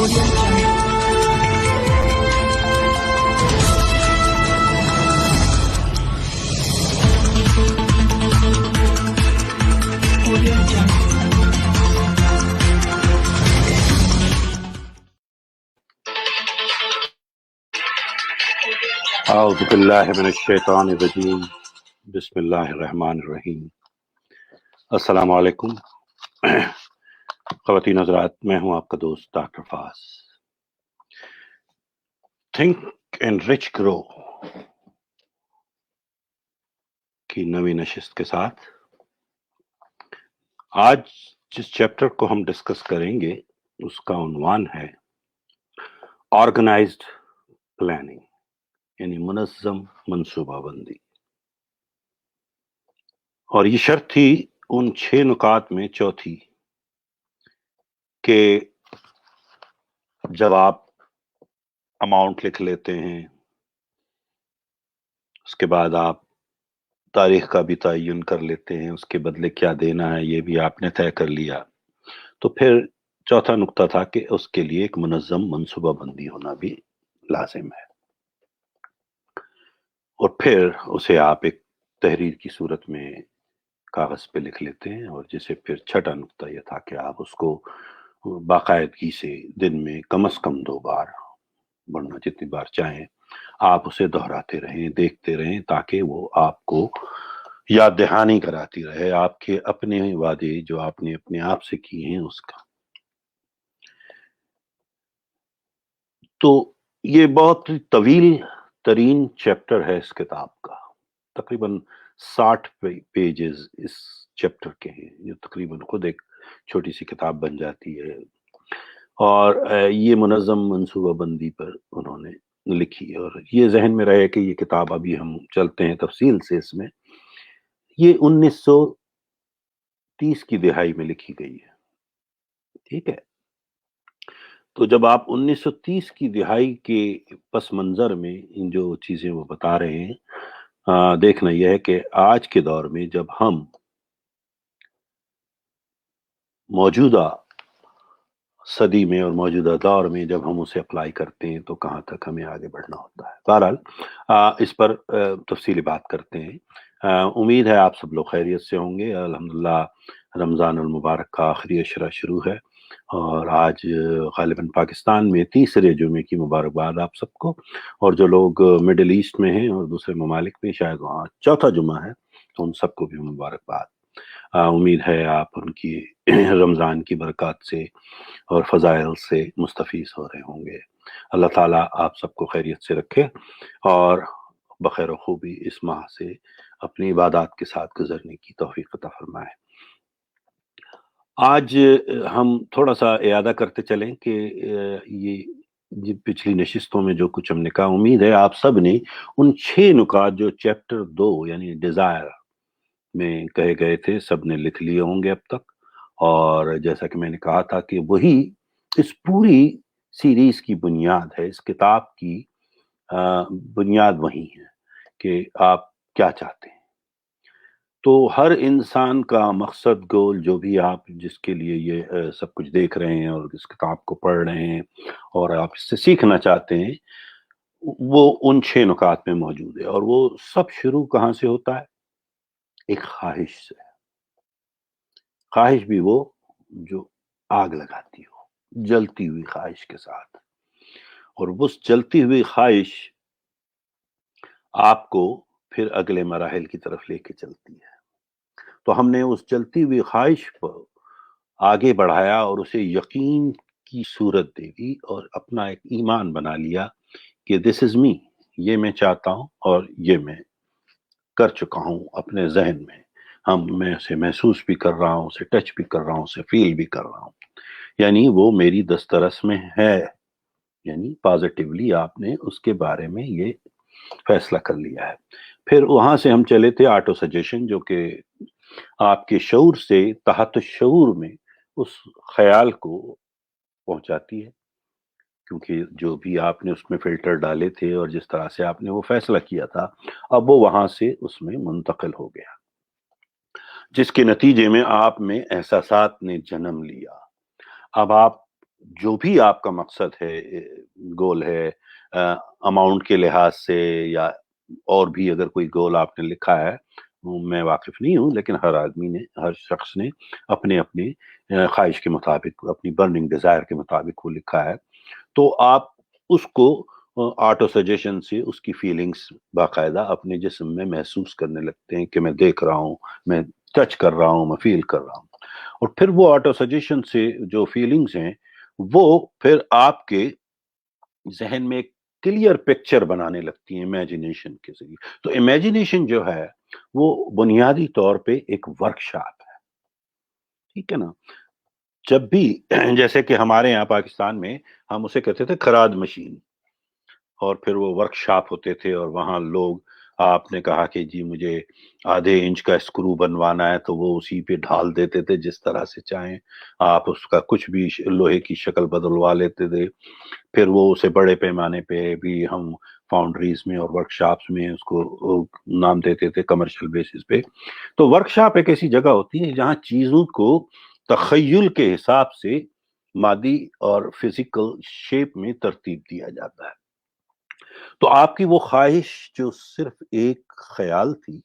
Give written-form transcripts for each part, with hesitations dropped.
اعوذ باللہ من الشیطان الرجیم بسم اللہ الرحمن الرحیم۔ السلام علیکم خواتین حضرات، میں ہوں آپ کا دوست ڈاکٹر فاز۔ تھنک اینڈ رچ گرو کی نئی نشست کے ساتھ آج جس چیپٹر کو ہم ڈسکس کریں گے اس کا عنوان ہے آرگنائزڈ پلاننگ، یعنی منظم منصوبہ بندی۔ اور یہ شرط تھی ان 6 نکات میں چوتھی کہ جب آپ اماؤنٹ لکھ لیتے ہیں، اس کے بعد آپ تاریخ کا بھی تعین کر لیتے ہیں، اس کے بدلے کیا دینا ہے یہ بھی آپ نے طے کر لیا، تو پھر چوتھا نقطہ تھا کہ اس کے لیے ایک منظم منصوبہ بندی ہونا بھی لازم ہے، اور پھر اسے آپ ایک تحریر کی صورت میں کاغذ پہ لکھ لیتے ہیں، اور جسے پھر چھٹا نقطہ یہ تھا کہ آپ اس کو باقاعدگی سے دن میں کم از کم 2 بار، ورنہ جتنی بار چاہیں آپ اسے دہراتے رہیں، دیکھتے رہیں، تاکہ وہ آپ کو یاد دہانی کراتی رہے آپ کے اپنے وعدے جو آپ نے اپنے آپ سے کیے ہیں اس کا۔ تو یہ بہت طویل ترین چیپٹر ہے اس کتاب کا، تقریباً 60 پیجز اس چیپٹر کے ہیں، یہ تقریباً خود ایک چھوٹی سی کتاب بن جاتی ہے، اور یہ منظم منصوبہ بندی پر انہوں نے لکھی ہے۔ اور یہ ذہن میں رہے کہ یہ کتاب ابھی ہم چلتے ہیں تفصیل سے اس میں، یہ 1930 کی دہائی میں لکھی گئی ہے، ٹھیک ہے۔ تو جب آپ 1930 کی دہائی کے پس منظر میں ان جو چیزیں وہ بتا رہے ہیں، دیکھنا یہ ہے کہ آج کے دور میں جب ہم موجودہ صدی میں اور موجودہ دور میں جب ہم اسے اپلائی کرتے ہیں تو کہاں تک ہمیں آگے بڑھنا ہوتا ہے۔ بہرحال اس پر تفصیلی بات کرتے ہیں۔ امید ہے آپ سب لوگ خیریت سے ہوں گے۔ الحمدللہ رمضان المبارک کا آخری عشرہ شروع ہے، اور آج غالباً پاکستان میں تیسرے جمعے کی مبارکباد آپ سب کو، اور جو لوگ مڈل ایسٹ میں ہیں اور دوسرے ممالک میں شاید وہاں چوتھا جمعہ ہے، تو ان سب کو بھی مبارکباد۔ امید ہے آپ ان کی رمضان کی برکات سے اور فضائل سے مستفیض ہو رہے ہوں گے۔ اللہ تعالیٰ آپ سب کو خیریت سے رکھے اور بخیر و خوبی اس ماہ سے اپنی عبادات کے ساتھ گزرنے کی توفیق عطا فرمائے۔ آج ہم تھوڑا سا اعادہ کرتے چلیں کہ یہ پچھلی نشستوں میں جو کچھ ہم نے کہا، امید ہے آپ سب نے ان 6 نکات جو چیپٹر 2 یعنی ڈیزائر میں کہے گئے تھے سب نے لکھ لیے ہوں گے اب تک، اور جیسا کہ میں نے کہا تھا کہ وہی اس پوری سیریز کی بنیاد ہے، اس کتاب کی بنیاد وہی ہے کہ آپ کیا چاہتے ہیں۔ تو ہر انسان کا مقصد، گول، جو بھی آپ جس کے لیے یہ سب کچھ دیکھ رہے ہیں اور اس کتاب کو پڑھ رہے ہیں اور آپ اس سے سیکھنا چاہتے ہیں، وہ ان 6 نکات میں موجود ہے، اور وہ سب شروع کہاں سے ہوتا ہے؟ ایک خواہش سے۔ خواہش بھی وہ جو آگ لگاتی ہو، جلتی ہوئی خواہش کے ساتھ، اور وہ جلتی ہوئی خواہش آپ کو پھر اگلے مراحل کی طرف لے کے چلتی ہے۔ تو ہم نے اس جلتی ہوئی خواہش پر آگے بڑھایا اور اسے یقین کی صورت دے دی، اور اپنا ایک ایمان بنا لیا کہ دس از می، یہ میں چاہتا ہوں اور یہ میں کر چکا ہوں اپنے ذہن میں، میں اسے محسوس بھی کر رہا ہوں، اسے ٹچ بھی کر رہا ہوں، اسے فیل بھی کر رہا ہوں، یعنی وہ میری دسترس میں ہے، یعنی پازیٹیولی آپ نے اس کے بارے میں یہ فیصلہ کر لیا ہے۔ پھر وہاں سے ہم چلے تھے آٹو سجیشن، جو کہ آپ کے شعور سے تحت شعور میں اس خیال کو پہنچاتی ہے، کیونکہ جو بھی آپ نے اس میں فلٹر ڈالے تھے اور جس طرح سے آپ نے وہ فیصلہ کیا تھا، اب وہ وہاں سے اس میں منتقل ہو گیا، جس کے نتیجے میں آپ میں احساسات نے جنم لیا۔ اب آپ جو بھی آپ کا مقصد ہے، گول ہے، اماؤنٹ کے لحاظ سے یا اور بھی اگر کوئی گول آپ نے لکھا ہے، میں واقف نہیں ہوں، لیکن ہر آدمی نے، ہر شخص نے اپنے اپنے خواہش کے مطابق، اپنی برننگ ڈیزائر کے مطابق وہ لکھا ہے، تو آپ اس کو آٹو سجیشن سے اس کی فیلنگز باقاعدہ اپنے جسم میں محسوس کرنے لگتے ہیں کہ میں دیکھ رہا ہوں، میں ٹچ کر رہا ہوں، میں فیل کر رہا ہوں، اور پھر وہ آٹو سجیشن سے جو فیلنگز ہیں وہ پھر آپ کے ذہن میں ایک کلیئر پکچر بنانے لگتی ہیں امیجنیشن کے ذریعے۔ تو امیجنیشن جو ہے وہ بنیادی طور پہ ایک ورکشاپ ہے، ٹھیک ہے نا؟ جب بھی جیسے کہ ہمارے یہاں پاکستان میں ہم اسے کہتے تھے کھراد مشین، اور پھر وہ ورک شاپ ہوتے تھے اور وہاں لوگ، آپ نے کہا کہ جی مجھے آدھے انچ کا اسکرو بنوانا ہے تو وہ اسی پہ ڈھال دیتے تھے جس طرح سے چاہیں، آپ اس کا کچھ بھی لوہے کی شکل بدلوا لیتے تھے، پھر وہ اسے بڑے پیمانے پہ بھی ہم فاؤنڈریز میں اور ورک شاپس میں اس کو نام دیتے تھے کمرشل بیسس پہ۔ تو ورک شاپ ایک ایسی جگہ ہوتی ہے جہاں چیزوں کو تخیل کے حساب سے مادی اور فزیکل شیپ میں ترتیب دیا جاتا ہے۔ تو آپ کی وہ خواہش جو صرف ایک خیال تھی،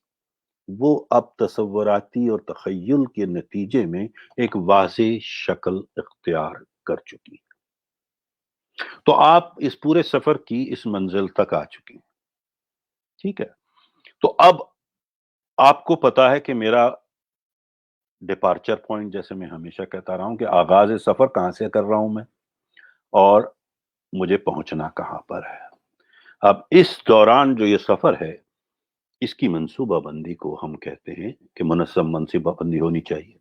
وہ اب تصوراتی اور تخیل کے نتیجے میں ایک واضح شکل اختیار کر چکی، تو آپ اس پورے سفر کی اس منزل تک آ چکی، ٹھیک ہے؟ تو اب آپ کو پتا ہے کہ میرا ڈپارچر پوائنٹ، جیسے میں ہمیشہ کہتا رہا ہوں کہ آغاز سفر کہاں سے کر رہا ہوں میں، اور مجھے پہنچنا کہاں پر ہے۔ اب اس دوران جو یہ سفر ہے، اس کی منصوبہ بندی کو ہم کہتے ہیں کہ منظم منصوبہ بندی ہونی چاہیے،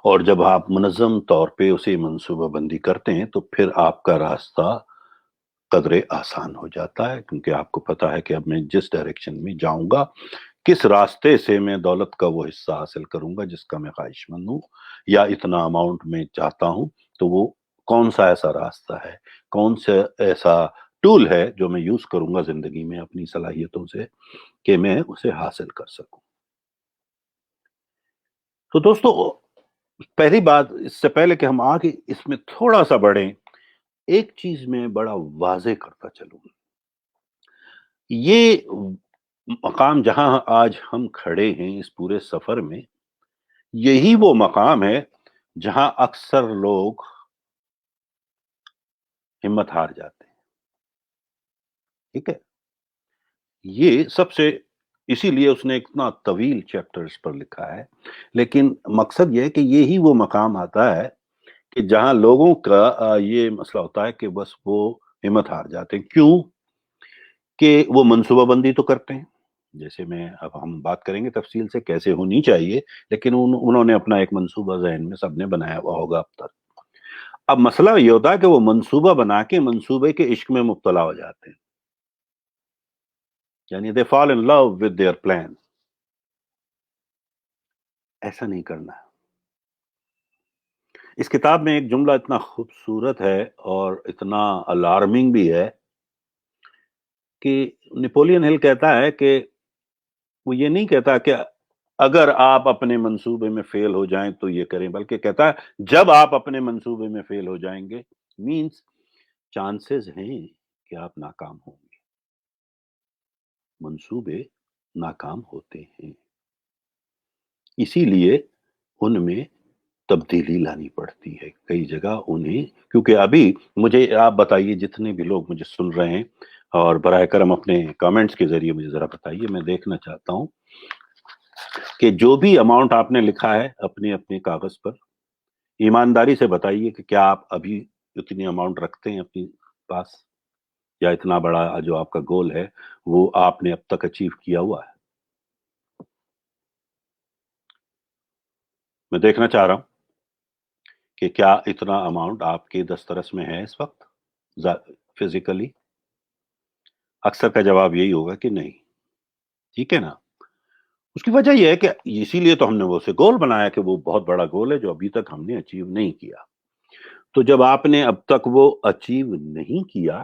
اور جب آپ منظم طور پہ اسے منصوبہ بندی کرتے ہیں تو پھر آپ کا راستہ قدرے آسان ہو جاتا ہے، کیونکہ آپ کو پتا ہے کہ اب میں جس ڈائریکشن میں جاؤں گا، کس راستے سے میں دولت کا وہ حصہ حاصل کروں گا جس کا میں خواہش مند ہوں، یا اتنا اماؤنٹ میں چاہتا ہوں، تو وہ کون سا ایسا راستہ ہے، کون سا ایسا ٹول ہے جو میں یوز کروں گا زندگی میں اپنی صلاحیتوں سے کہ میں اسے حاصل کر سکوں۔ تو دوستو، پہلی بات، اس سے پہلے کہ ہم آگے اس میں تھوڑا سا بڑھیں، ایک چیز میں بڑا واضح کرتا چلوں، یہ مقام جہاں آج ہم کھڑے ہیں اس پورے سفر میں، یہی وہ مقام ہے جہاں اکثر لوگ ہمت ہار جاتے ہیں، ٹھیک ہے؟ یہ سب سے، اسی لیے اس نے اتنا طویل چیپٹر اس پر لکھا ہے، لیکن مقصد یہ ہے کہ یہی وہ مقام آتا ہے کہ جہاں لوگوں کا یہ مسئلہ ہوتا ہے کہ بس وہ ہمت ہار جاتے ہیں۔ کیوں؟ کہ وہ منصوبہ بندی تو کرتے ہیں، جیسے میں، اب ہم بات کریں گے تفصیل سے کیسے ہونی چاہیے، لیکن انہوں نے اپنا ایک منصوبہ ذہن میں سب نے بنایا ہوا ہوگا اب تک۔ اب مسئلہ یہ ہوتا ہے کہ وہ منصوبہ بنا کے منصوبے کے عشق میں مبتلا ہو جاتے ہیں، یعنی they fall in love with their plan۔ ایسا نہیں کرنا ہے۔ اس کتاب میں ایک جملہ اتنا خوبصورت ہے اور اتنا الارمنگ بھی ہے کہ نیپولین ہل کہتا ہے کہ وہ یہ نہیں کہتا کہ اگر آپ اپنے منصوبے میں فیل ہو جائیں تو یہ کریں، بلکہ کہتا ہے جب آپ اپنے منصوبے میں فیل ہو جائیں گے، مینز چانسز ہیں کہ آپ ناکام ہوں گے، منصوبے ناکام ہوتے ہیں، اسی لیے ان میں تبدیلی لانی پڑتی ہے کئی جگہ انہیں، کیونکہ ابھی مجھے آپ بتائیے، جتنے بھی لوگ مجھے سن رہے ہیں، اور براہ کرم اپنے کامنٹس کے ذریعے مجھے ذرا بتائیے، میں دیکھنا چاہتا ہوں کہ جو بھی اماؤنٹ آپ نے لکھا ہے اپنے اپنے کاغذ پر، ایمانداری سے بتائیے کہ کیا آپ ابھی اتنی اماؤنٹ رکھتے ہیں اپنی پاس، یا اتنا بڑا جو آپ کا گول ہے وہ آپ نے اب تک اچیو کیا ہوا ہے؟ میں دیکھنا چاہ رہا ہوں کہ کیا اتنا اماؤنٹ آپ کے دسترس میں ہے اس وقت فزیکلی۔ اکثر کا جواب یہی ہوگا کہ نہیں، ٹھیک ہے نا؟ اس کی وجہ یہ ہے کہ اسی لیے تو ہم نے وہ سے گول بنایا کہ وہ بہت بڑا گول ہے جو ابھی تک ہم نے اچیو نہیں کیا۔ تو جب آپ نے اب تک وہ اچیو نہیں کیا،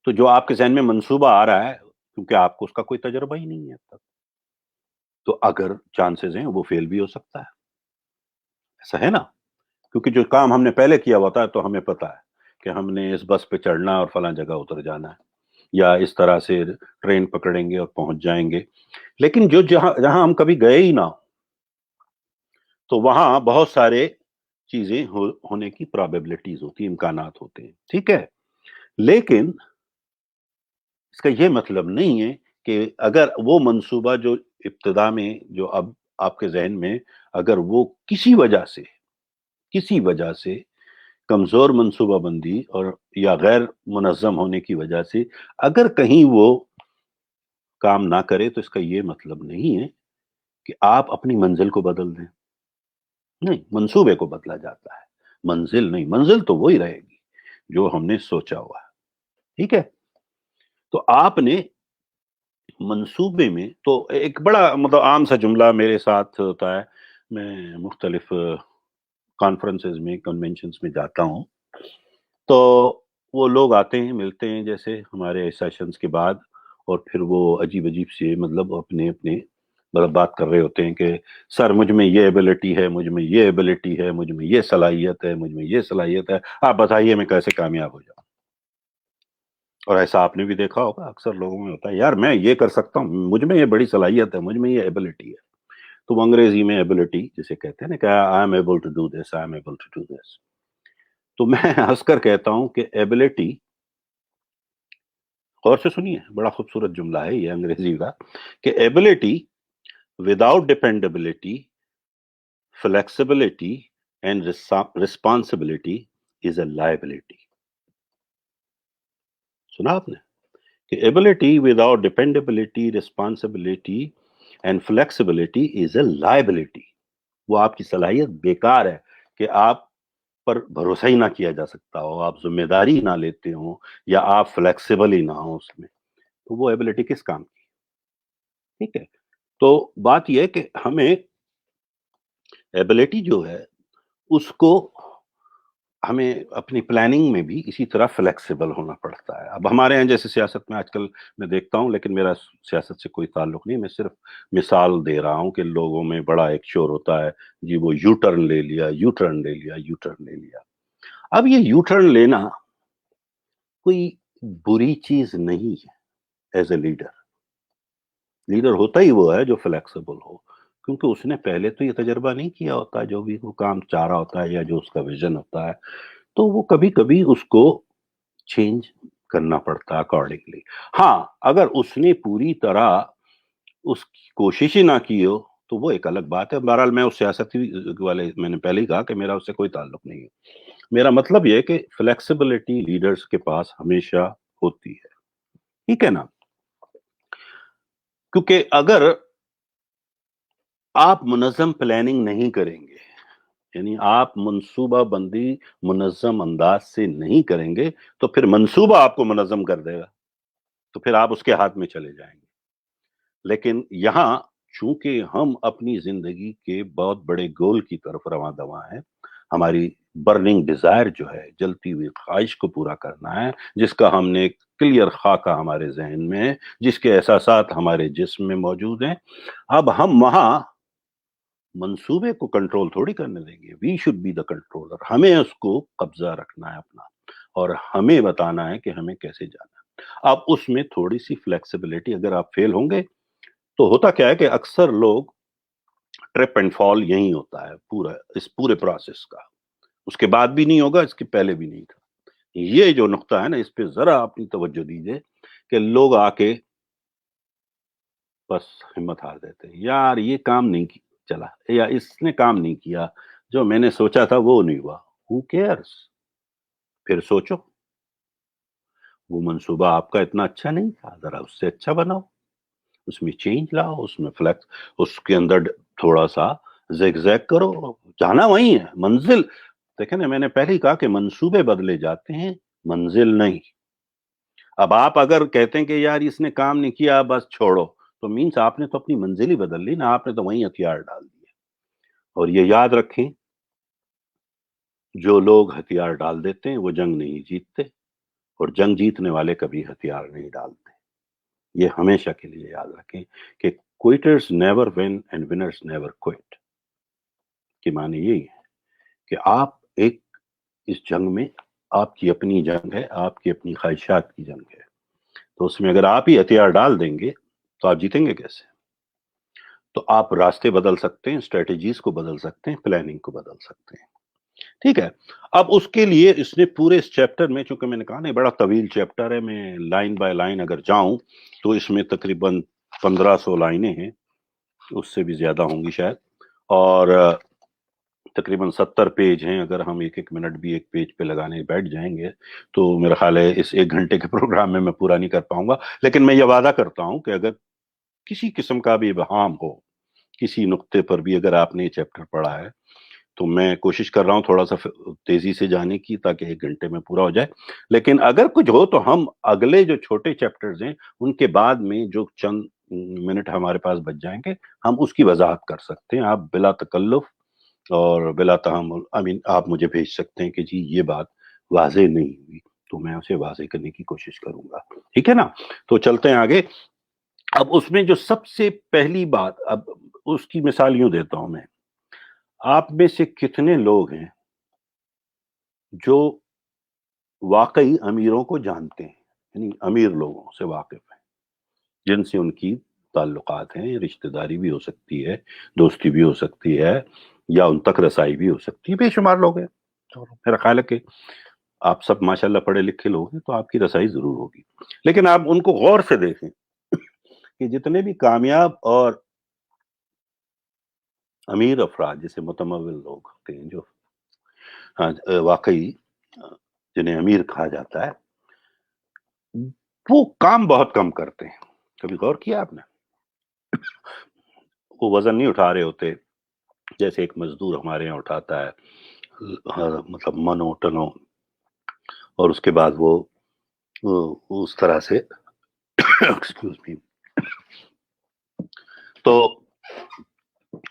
تو جو آپ کے ذہن میں منصوبہ آ رہا ہے، کیونکہ آپ کو اس کا کوئی تجربہ ہی نہیں ہے اب تک، تو اگر چانسز ہیں وہ فیل بھی ہو سکتا ہے، ایسا ہے نا؟ کیونکہ جو کام ہم نے پہلے کیا ہوتا ہے تو ہمیں پتا ہے کہ ہم نے اس بس پہ چڑھنا اور فلاں جگہ اتر جانا ہے، یا اس طرح سے ٹرین پکڑیں گے اور پہنچ جائیں گے. لیکن جو جہاں جہاں ہم کبھی گئے ہی نہ ہو، تو وہاں بہت سارے چیزیں ہونے کی پرابیبلٹیز ہوتی ہیں، امکانات ہوتے ہیں، ٹھیک ہے. لیکن اس کا یہ مطلب نہیں ہے کہ اگر وہ منصوبہ جو ابتدا میں جو اب آپ کے ذہن میں، اگر وہ کسی وجہ سے کمزور منصوبہ بندی اور یا غیر منظم ہونے کی وجہ سے اگر کہیں وہ کام نہ کرے، تو اس کا یہ مطلب نہیں ہے کہ آپ اپنی منزل کو بدل دیں. نہیں، منصوبے کو بدلا جاتا ہے، منزل نہیں. منزل تو وہی رہے گی جو ہم نے سوچا ہوا ہے، ٹھیک ہے. تو آپ نے منصوبے میں تو ایک بڑا مطلب عام سا جملہ میرے ساتھ ہوتا ہے. میں مختلف کانفرنسز میں، کنونشنز میں جاتا ہوں، تو وہ لوگ آتے ہیں، ملتے ہیں جیسے ہمارے سیشنز کے بعد، اور پھر وہ عجیب عجیب سے مطلب اپنے اپنے مطلب بات کر رہے ہوتے ہیں کہ سر مجھ میں یہ ایبلٹی ہے، مجھ میں یہ ایبلٹی ہے، مجھ میں یہ صلاحیت ہے، مجھ میں یہ صلاحیت ہے، آپ بتائیے میں کیسے کامیاب ہو جاؤں. اور ایسا آپ نے بھی دیکھا ہوگا، اکثر لوگوں میں ہوتا ہے یار میں یہ کر سکتا ہوں، مجھ میں یہ بڑی صلاحیت ہے، مجھ میں یہ ایبلٹی ہے. تو وہ انگریزی میں ایبلٹی جسے کہتے ہیں نا کہ I am able to do this, I am able to do this. تو میں ہنس کر کہتا ہوں کہ ایبلٹی، غور سے سنیے، بڑا خوبصورت جملہ ہے یہ انگریزی کا، کہ ability without dependability, flexibility and responsibility is a liability. سنا آپ نے کہ ability without dependability, responsibility and flexibility is a liability. وہ آپ کی صلاحیت بیکار ہے کہ آپ پر بھروسہ ہی نہ کیا جا سکتا ہو، آپ ذمہ داری نہ لیتے ہوں، یا آپ فلیکسیبل ہی نہ ہو اس میں، تو وہ ایبلٹی کس کام کی؟ ٹھیک ہے. تو بات یہ ہے کہ ہمیں ایبلٹی جو ہے اس کو ہمیں اپنی پلاننگ میں بھی اسی طرح فلیکسیبل ہونا پڑتا ہے. اب ہمارے یہاں جیسے سیاست میں آج کل میں دیکھتا ہوں، لیکن میرا سیاست سے کوئی تعلق نہیں، میں صرف مثال دے رہا ہوں کہ لوگوں میں بڑا ایک شور ہوتا ہے، جی وہ یو ٹرن لے لیا، یو ٹرن لے لیا، یو ٹرن لے لیا. اب یہ یو ٹرن لینا کوئی بری چیز نہیں ہے. ایز اے لیڈر ہوتا ہی وہ ہے جو فلیکسیبل ہو، کیونکہ اس نے پہلے تو یہ تجربہ نہیں کیا ہوتا، جو بھی وہ کام چاہ رہا ہوتا ہے یا جو اس کا ویژن ہوتا ہے، تو وہ کبھی کبھی اس کو چینج کرنا پڑتا ہے اکارڈنگلی. ہاں، اگر اس نے پوری طرح اس کی کوشش ہی نہ کی ہو تو وہ ایک الگ بات ہے. بہرحال میں اس سیاستی والے، میں نے پہلے ہی کہا کہ میرا اس سے کوئی تعلق نہیں ہے. میرا مطلب یہ ہے کہ فلیکسیبلٹی لیڈرز کے پاس ہمیشہ ہوتی ہے، ٹھیک ہے نا. کیونکہ اگر آپ منظم پلاننگ نہیں کریں گے، یعنی آپ منصوبہ بندی منظم انداز سے نہیں کریں گے، تو پھر منصوبہ آپ کو منظم کر دے گا، تو پھر آپ اس کے ہاتھ میں چلے جائیں گے. لیکن یہاں چونکہ ہم اپنی زندگی کے بہت بڑے گول کی طرف رواں دواں ہیں، ہماری برننگ ڈیزائر جو ہے، جلتی ہوئی خواہش کو پورا کرنا ہے، جس کا ہم نے کلیئر خاکہ ہمارے ذہن میں ہے، جس کے احساسات ہمارے جسم میں موجود ہیں، اب ہم وہاں منصوبے کو کنٹرول تھوڑی کرنے دیں گے. We should be the controller. ہمیں اس کو قبضہ رکھنا ہے اپنا، اور ہمیں بتانا ہے کہ ہمیں کیسے جانا ہے. اب اس میں تھوڑی سی فلیکسیبلٹی، اگر آپ فیل ہوں گے تو ہوتا کیا ہے کہ اکثر لوگ ٹرپ اینڈ فال یہی ہوتا ہے پورا، اس پورے پروسیس کا. اس کے بعد بھی نہیں ہوگا، اس کے پہلے بھی نہیں تھا. یہ جو نقطہ ہے نا، اس پہ ذرا اپنی توجہ دیجئے کہ لوگ آ کے بس ہمت ہار دیتے ہیں، یار یہ کام نہیں چلا، یا اس نے کام نہیں کیا، جو میں نے سوچا تھا وہ نہیں ہوا. Who cares؟ پھر سوچو، وہ منصوبہ آپ کا اتنا اچھا نہیں تھا، ذرا اس سے اچھا بناؤ، اس میں چینج لاؤ، اس میں فلیکس، اس کے اندر تھوڑا سا زیگ زیگ کرو. جانا وہی ہے، منزل. دیکھیں نا، میں نے پہلے ہی کہا کہ منصوبے بدلے جاتے ہیں، منزل نہیں. اب آپ اگر کہتے ہیں کہ یار اس نے کام نہیں کیا بس چھوڑو، تو مینس آپ نے تو اپنی منزل ہی بدل لی نا، آپ نے تو وہیں ہتھیار ڈال دیے. اور یہ یاد رکھیں، جو لوگ ہتھیار ڈال دیتے ہیں وہ جنگ نہیں جیتتے، اور جنگ جیتنے والے کبھی ہتھیار نہیں ڈالتے. یہ ہمیشہ کے لیے یاد رکھیں کہ quitters never win and winners never quit. کی معنی یہی ہے کہ آپ ایک اس جنگ میں آپ کی اپنی جنگ ہے، آپ کی اپنی خواہشات کی جنگ ہے، تو اس میں اگر آپ ہی ہتھیار ڈال دیں گے تو آپ جیتیں گے کیسے؟ تو آپ راستے بدل سکتے ہیں، اسٹریٹجیز کو بدل سکتے ہیں، پلاننگ کو بدل سکتے ہیں، ٹھیک ہے۔ اب اس کے لیے اس نے پورے اس چیپٹر میں، چونکہ میں نے کہا نا بڑا طویل چیپٹر ہے، میں لائن بائی لائن اگر جاؤں تو اس میں تقریباً 1500 لائنیں ہیں، اس سے بھی زیادہ ہوں گی شاید، اور تقریباً 70 پیج ہیں۔ اگر ہم ایک ایک منٹ بھی ایک پیج پہ لگانے بیٹھ جائیں گے تو میرا خیال ہے اس 1 گھنٹے کے پروگرام میں پورا نہیں کر پاؤں گا، لیکن میں یہ وعدہ کرتا ہوں کہ اگر کسی قسم کا بھی ابہام ہو، کسی نقطے پر بھی اگر آپ نے یہ چیپٹر پڑھا ہے، تو میں کوشش کر رہا ہوں تھوڑا سا تیزی سے جانے کی، تاکہ 1 گھنٹے میں پورا ہو جائے۔ لیکن اگر کچھ ہو تو ہم اگلے جو چھوٹے چیپٹرز ہیں ان کے بعد میں جو چند منٹ ہمارے پاس بچ جائیں گے، ہم اس کی وضاحت کر سکتے ہیں۔ آپ بلا تکلف اور بلا تحمل آپ مجھے بھیج سکتے ہیں کہ جی یہ بات واضح نہیں ہوئی، تو میں اسے واضح کرنے کی کوشش کروں گا، ٹھیک ہے نا؟ تو چلتے ہیں آگے۔ اب اس میں جو سب سے پہلی بات، اب اس کی مثال یوں دیتا ہوں میں، آپ میں سے کتنے لوگ ہیں جو واقعی امیروں کو جانتے ہیں، یعنی امیر لوگوں سے واقف ہیں، جن سے ان کی تعلقات ہیں، رشتہ داری بھی ہو سکتی ہے، دوستی بھی ہو سکتی ہے، یا ان تک رسائی بھی ہو سکتی ہے، بے شمار لوگ ہیں۔ تو میرا خیال ہے کہ آپ سب ماشاءاللہ پڑھے لکھے لوگ ہیں، تو آپ کی رسائی ضرور ہوگی، لیکن آپ ان کو غور سے دیکھیں کہ جتنے بھی کامیاب اور امیر افراد، جسے متمول لوگ ہوتے ہیں، جو واقعی جنہیں امیر کہا جاتا ہے، وہ کام بہت کم کرتے ہیں۔ کبھی غور کیا آپ نے؟ وہ وزن نہیں اٹھا رہے ہوتے جیسے ایک مزدور ہمارے یہاں اٹھاتا ہے، مطلب منو ٹنو، اور اس کے بعد وہ اس طرح سے ایکسکیوز می، تو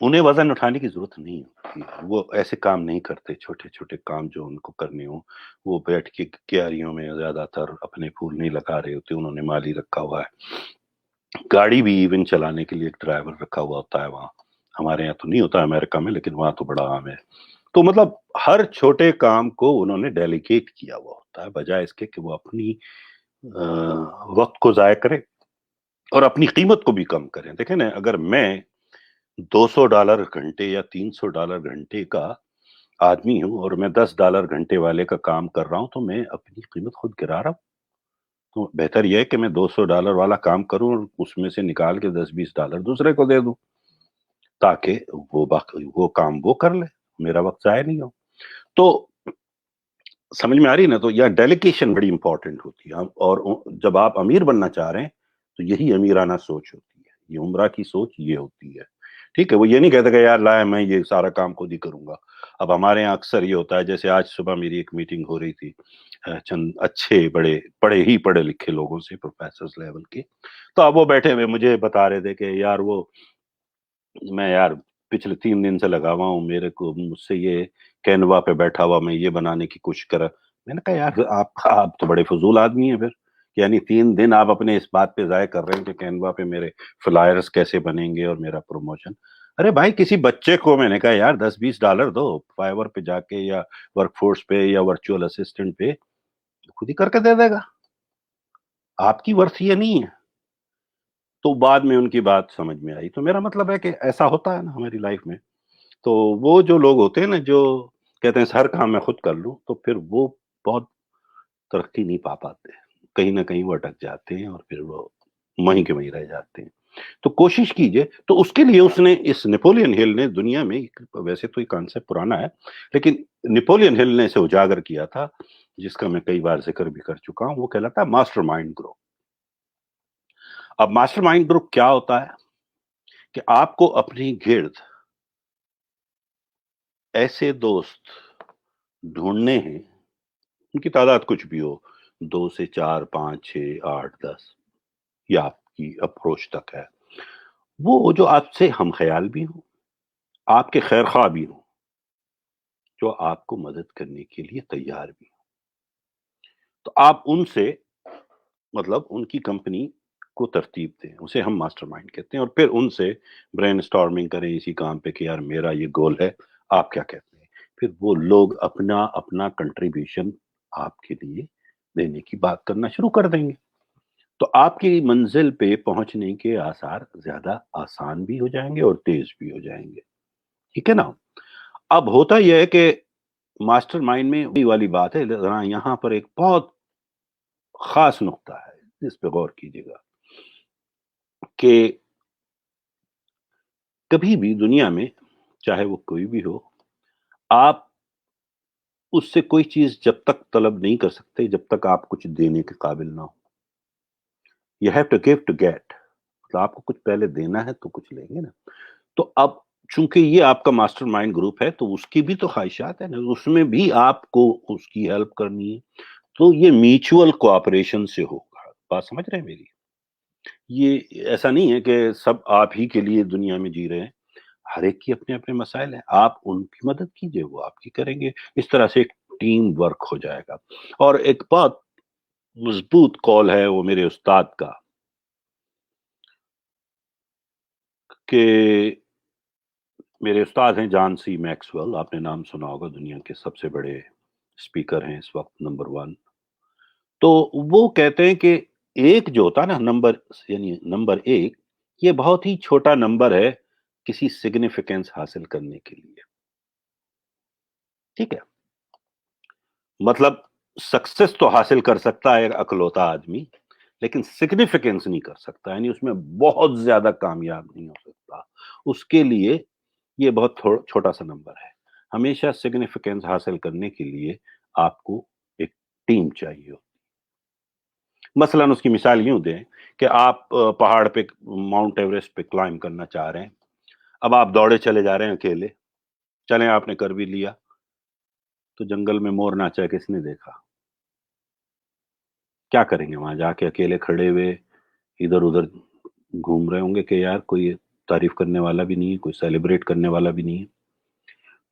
انہیں وزن اٹھانے کی ضرورت نہیں ہوتی، وہ ایسے کام نہیں کرتے، چھوٹے چھوٹے کام جو ان کو کرنے ہوں، وہ بیٹھ کے کیاریوں میں زیادہ تر اپنے پھول نہیں لگا رہے ہوتے، انہوں نے مالی رکھا ہوا ہے، گاڑی بھی ایون چلانے کے لیے ایک ڈرائیور رکھا ہوا ہوتا ہے وہاں۔ ہمارے یہاں تو نہیں ہوتا امریکہ میں، لیکن وہاں تو بڑا عام ہے۔ تو مطلب ہر چھوٹے کام کو انہوں نے ڈیلیگیٹ کیا ہوا ہوتا ہے، بجائے اس کے کہ وہ اپنی وقت کو ضائع کرے اور اپنی قیمت کو بھی کم کریں۔ دیکھیں نا، اگر میں $200 گھنٹے یا $300 گھنٹے کا آدمی ہوں اور میں $10 گھنٹے والے کا کام کر رہا ہوں، تو میں اپنی قیمت خود گرا رہا ہوں۔ تو بہتر یہ ہے کہ میں $200 والا کام کروں اور اس میں سے نکال کے $10-20 دوسرے کو دے دوں، تاکہ وہ کام وہ کر لے، میرا وقت ضائع نہیں ہو۔ تو سمجھ میں آ رہی نا؟ تو یہ ڈیلیگیشن بڑی امپورٹنٹ ہوتی ہے، اور جب آپ امیر بننا چاہ رہے ہیں تو یہی امیرانہ سوچ ہوتی ہے، یہ عمرہ کی سوچ یہ ہوتی ہے، ٹھیک ہے؟ وہ یہ نہیں کہتا کہ یار لائے میں یہ سارا کام خود ہی کروں گا۔ اب ہمارے یہاں اکثر یہ ہوتا ہے، جیسے آج صبح میری ایک میٹنگ ہو رہی تھی چند اچھے پڑھے لکھے لوگوں سے، پروفیسرز لیول کے، تو اب وہ بیٹھے ہوئے مجھے بتا رہے تھے کہ یار وہ میں یار پچھلے 3 دن سے لگا ہوا ہوں، میرے کو مجھ سے یہ کینوا پہ بیٹھا ہوا میں یہ بنانے کی کوشش کرا۔ میں نے کہا یار آپ تو بڑے فضول آدمی ہیں پھر، یعنی 3 دن آپ اپنے اس بات پہ ضائع کر رہے ہیں کہ کینوا پہ میرے فلائرز کیسے بنیں گے اور میرا پروموشن۔ ارے بھائی، کسی بچے کو میں نے کہا یار $10-20 دو، فائیور پہ جا کے یا ورک فورس پہ یا ورچوئل اسسٹنٹ پہ، خود ہی کر کے دے دے گا، آپ کی ورث یہ نہیں ہے۔ تو بعد میں ان کی بات سمجھ میں آئی۔ تو میرا مطلب ہے کہ ایسا ہوتا ہے نا ہماری لائف میں، تو وہ جو لوگ ہوتے ہیں نا جو کہتے ہیں ہر کام میں خود کر لوں، تو پھر وہ بہت ترقی نہیں پا پاتے، کہیں نہ کہیں وہ اٹک جاتے ہیں اور پھر وہ وہیں کے وہیں رہ جاتے ہیں۔ تو کوشش کیجئے۔ تو اس کے لیے اس نے، اس نیپولین ہل نے دنیا میں، ویسے تو یہ کانسیپٹ پرانا ہے لیکن نیپولین ہل نے اسے اجاگر کیا تھا، جس کا میں کئی بار ذکر بھی کر چکا ہوں، وہ کہلاتا ہے ماسٹر مائنڈ گروپ۔ اب ماسٹر مائنڈ گروپ کیا ہوتا ہے کہ آپ کو اپنی گرد ایسے دوست ڈھونڈنے ہیں، ان کی تعداد کچھ بھی ہو، 2 سے 4 5 6 8 10، یا آپ کی اپروچ تک ہے، وہ جو آپ سے ہم خیال بھی ہوں، آپ کے خیر خواہ بھی ہوں، جو آپ کو مدد کرنے کے لیے تیار بھی ہوں۔ تو آپ ان سے، مطلب ان کی کمپنی کو ترتیب دیں، اسے ہم ماسٹر مائنڈ کہتے ہیں، اور پھر ان سے برین اسٹارمنگ کریں اسی کام پہ کہ یار میرا یہ گول ہے، آپ کیا کہتے ہیں۔ پھر وہ لوگ اپنا اپنا کنٹریبیوشن آپ کے لیے دینے کی بات کرنا شروع کر دیں گے، تو آپ کی منزل پہ پہنچنے کے آثار زیادہ آسان بھی ہو جائیں گے اور تیز بھی ہو جائیں گے، ٹھیک ہے نا؟ اب ہوتا یہ ہے کہ ماسٹر مائنڈ میں وہی والی بات ہے، ذرا یہاں پر ایک بہت خاص نقطہ ہے جس پہ غور کیجیے گا کہ کبھی بھی دنیا میں چاہے وہ کوئی بھی ہو، آپ اس سے کوئی چیز جب تک طلب نہیں کر سکتے جب تک آپ کچھ دینے کے قابل نہ ہو. You have to give to get. مطلب آپ کو کچھ پہلے دینا ہے تو کچھ لیں گے نا. تو اب چونکہ یہ آپ کا ماسٹر مائنڈ گروپ ہے تو اس کی بھی تو خواہشات ہیں نا، اس میں بھی آپ کو اس کی ہیلپ کرنی ہے. تو یہ میوچول کوآپریشن سے ہوگا. بات سمجھ رہے ہیں میری؟ یہ ایسا نہیں ہے کہ سب آپ ہی کے لیے دنیا میں جی رہے ہیں. ہر ایک کی اپنے اپنے مسائل ہیں، آپ ان کی مدد کیجئے، وہ آپ کی کریں گے. اس طرح سے ایک ٹیم ورک ہو جائے گا. اور ایک بہت مضبوط کال ہے وہ میرے استاد کا کہ میرے استاد ہیں جان سی میکسویل، آپ نے نام سنا ہوگا، دنیا کے سب سے بڑے اسپیکر ہیں اس وقت، نمبر 1. تو وہ کہتے ہیں کہ ایک جو ہوتا ہے نا نمبر، یعنی نمبر 1، یہ بہت ہی چھوٹا نمبر ہے کسی سگنیفیکینس حاصل کرنے کے لیے. ٹھیک ہے، مطلب سکسس تو حاصل کر سکتا ہے اکلوتا آدمی، لیکن سگنیفیکینس نہیں کر سکتا، یعنی اس میں بہت زیادہ کامیاب نہیں ہو سکتا. اس کے لیے یہ بہت چھوٹا سا نمبر ہے. ہمیشہ سگنیفیکینس حاصل کرنے کے لیے آپ کو ایک ٹیم چاہیے. مثلا اس کی مثال یوں دیں کہ آپ پہاڑ پہ ماؤنٹ ایوریسٹ پہ کلائم کرنا چاہ رہے ہیں. اب آپ دوڑے چلے جا رہے ہیں اکیلے، چلیں آپ نے کر بھی لیا، تو جنگل میں مور ناچا کس نے دیکھا؟ کیا کریں گے وہاں جا کے اکیلے کھڑے ہوئے ادھر ادھر گھوم رہے ہوں گے کہ یار کوئی تعریف کرنے والا بھی نہیں ہے، کوئی سیلیبریٹ کرنے والا بھی نہیں ہے.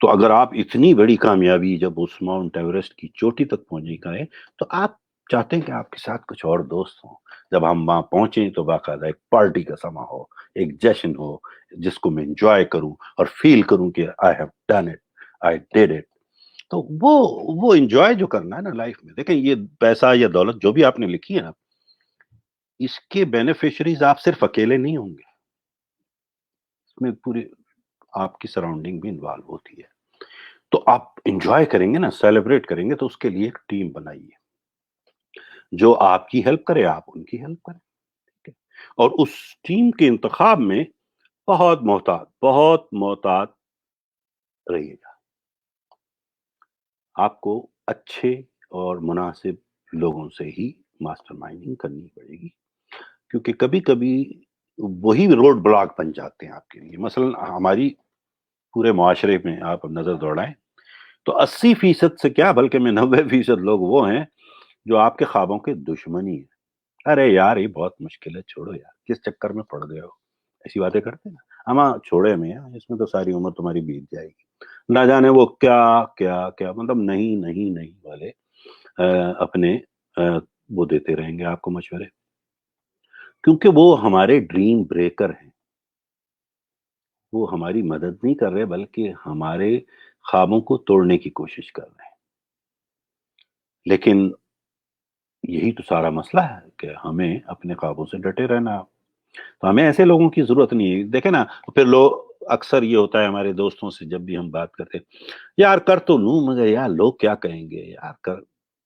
تو اگر آپ اتنی بڑی کامیابی جب اس ماؤنٹ ایوریسٹ کی چوٹی تک پہنچے گئے تو آپ چاہتے ہیں کہ آپ کے ساتھ کچھ اور دوست ہوں. جب ہم وہاں پہنچیں تو باقاعدہ ایک پارٹی کا سما ہو، ایک جشن ہو جس کو میں انجوائے کروں اور فیل کروں کہ I have done it, I did it. تو وہ انجوائے جو کرنا ہے نا لائف میں، دیکھیں یہ پیسہ یا دولت جو بھی آپ نے لکھی ہے نا، اس کے بینیفیشریز آپ صرف اکیلے نہیں ہوں گے، اس میں پوری آپ کی سراؤنڈنگ بھی انوالو ہوتی ہے. تو آپ انجوائے کریں گے نا، سیلیبریٹ کریں گے، تو اس کے لیے ایک ٹیم بنائیے جو آپ کی ہیلپ کرے، آپ ان کی ہیلپ کریں. ٹھیک ہے؟ اور اس ٹیم کے انتخاب میں بہت محتاط رہیے گا. آپ کو اچھے اور مناسب لوگوں سے ہی ماسٹر مائنڈنگ کرنی پڑے گی، کیونکہ کبھی کبھی وہی روڈ بلاک بن جاتے ہیں آپ کے لیے. مثلا ہماری پورے معاشرے میں آپ نظر دوڑائیں تو 80% سے کیا بلکہ میں 90% لوگ وہ ہیں جو آپ کے خوابوں کے دشمنی ہیں. ارے یار یہ بہت مشکل ہے، چھوڑو یار، کس چکر میں پڑ گئے ہو، ایسی باتیں کرتے ہیں نا. ہماں چھوڑے میں اس میں تو ساری عمر تمہاری بیت جائے گی، نہ جانے وہ کیا کیا کیا، مطلب نہیں نہیں نہیں والے اپنے وہ دیتے رہیں گے آپ کو مشورے، کیونکہ وہ ہمارے ڈریم بریکر ہیں. وہ ہماری مدد نہیں کر رہے بلکہ ہمارے خوابوں کو توڑنے کی کوشش کر رہے ہیں. لیکن یہی تو سارا مسئلہ ہے کہ ہمیں اپنے خوابوں سے ڈٹے رہنا. تو ہمیں ایسے لوگوں کی ضرورت نہیں ہے. دیکھیں نا، پھر لوگ اکثر یہ ہوتا ہے ہمارے دوستوں سے جب بھی ہم بات کرتے ہیں، یار کر تو لوں مگر یار لوگ کیا کہیں گے، یار کر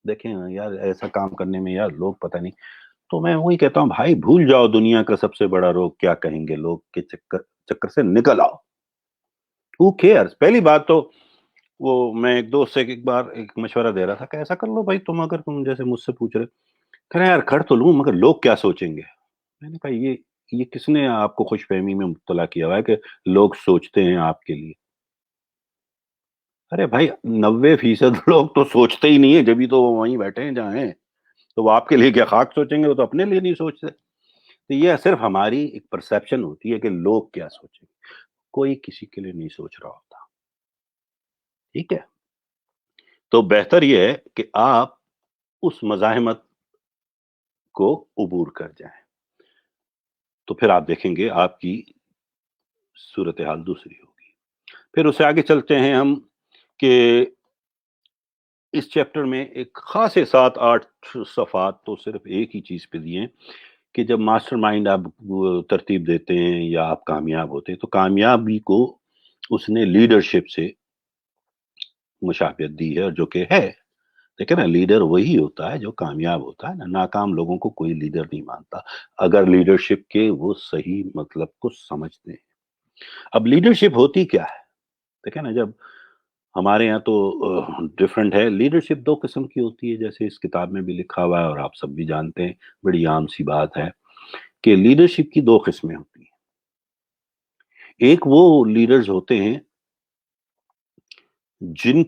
دیکھیں یار ایسا کام کرنے میں یار لوگ پتہ نہیں. تو میں وہی کہتا ہوں بھائی بھول جاؤ دنیا کا سب سے بڑا روگ کیا کہیں گے لوگ کے چکر سے نکل آؤ. ہو کیئرز؟ پہلی بات تو وہ میں ایک دوست سے ایک بار ایک مشورہ دے رہا تھا کہ ایسا کر لو بھائی، اگر تم جیسے مجھ سے پوچھ رہے، کہہ رہے یار کر تو لوں مگر لوگ کیا سوچیں گے. میں نے کہا یہ کس نے آپ کو خوش فہمی میں مبتلا کیا ہوا ہے کہ لوگ سوچتے ہیں آپ کے لیے؟ ارے بھائی 90% لوگ تو سوچتے ہی نہیں ہے، جبھی تو وہ وہیں بیٹھے ہیں جہاں ہیں. تو وہ آپ کے لیے کیا خاک سوچیں گے؟ وہ تو اپنے لیے نہیں سوچتے. تو یہ صرف ہماری ایک پرسیپشن ہوتی ہے کہ لوگ کیا سوچیں گے. کوئی کسی کے لیے نہیں سوچ رہا ہوتا. ٹھیک ہے، تو بہتر یہ ہے کہ آپ اس مزاحمت کو عبور کر جائیں، تو پھر آپ دیکھیں گے آپ کی صورتحال دوسری ہوگی. پھر اس سے آگے چلتے ہیں ہم کہ اس چیپٹر میں ایک خاصے 7-8 صفحات تو صرف ایک ہی چیز پہ دیے ہیں کہ جب ماسٹر مائنڈ آپ ترتیب دیتے ہیں یا آپ کامیاب ہوتے ہیں تو کامیابی کو اس نے لیڈرشپ سے مشابہت دی ہے، جو کہ ہے. دیکھیں نا، لیڈر وہی ہوتا ہے جو کامیاب ہوتا ہے نا. ناکام لوگوں کو کوئی لیڈر نہیں مانتا اگر لیڈرشپ کے وہ صحیح مطلب کو سمجھتے ہیں. اب لیڈرشپ ہوتی کیا ہے؟ دیکھیں نا، جب ہمارے یہاں تو ڈفرنٹ ہے. لیڈرشپ دو قسم کی ہوتی ہے، جیسے اس کتاب میں بھی لکھا ہوا ہے اور آپ سب بھی جانتے ہیں، بڑی عام سی بات ہے کہ لیڈرشپ کی دو قسمیں ہوتی ہیں. ایک وہ لیڈرز ہوتے ہیں جن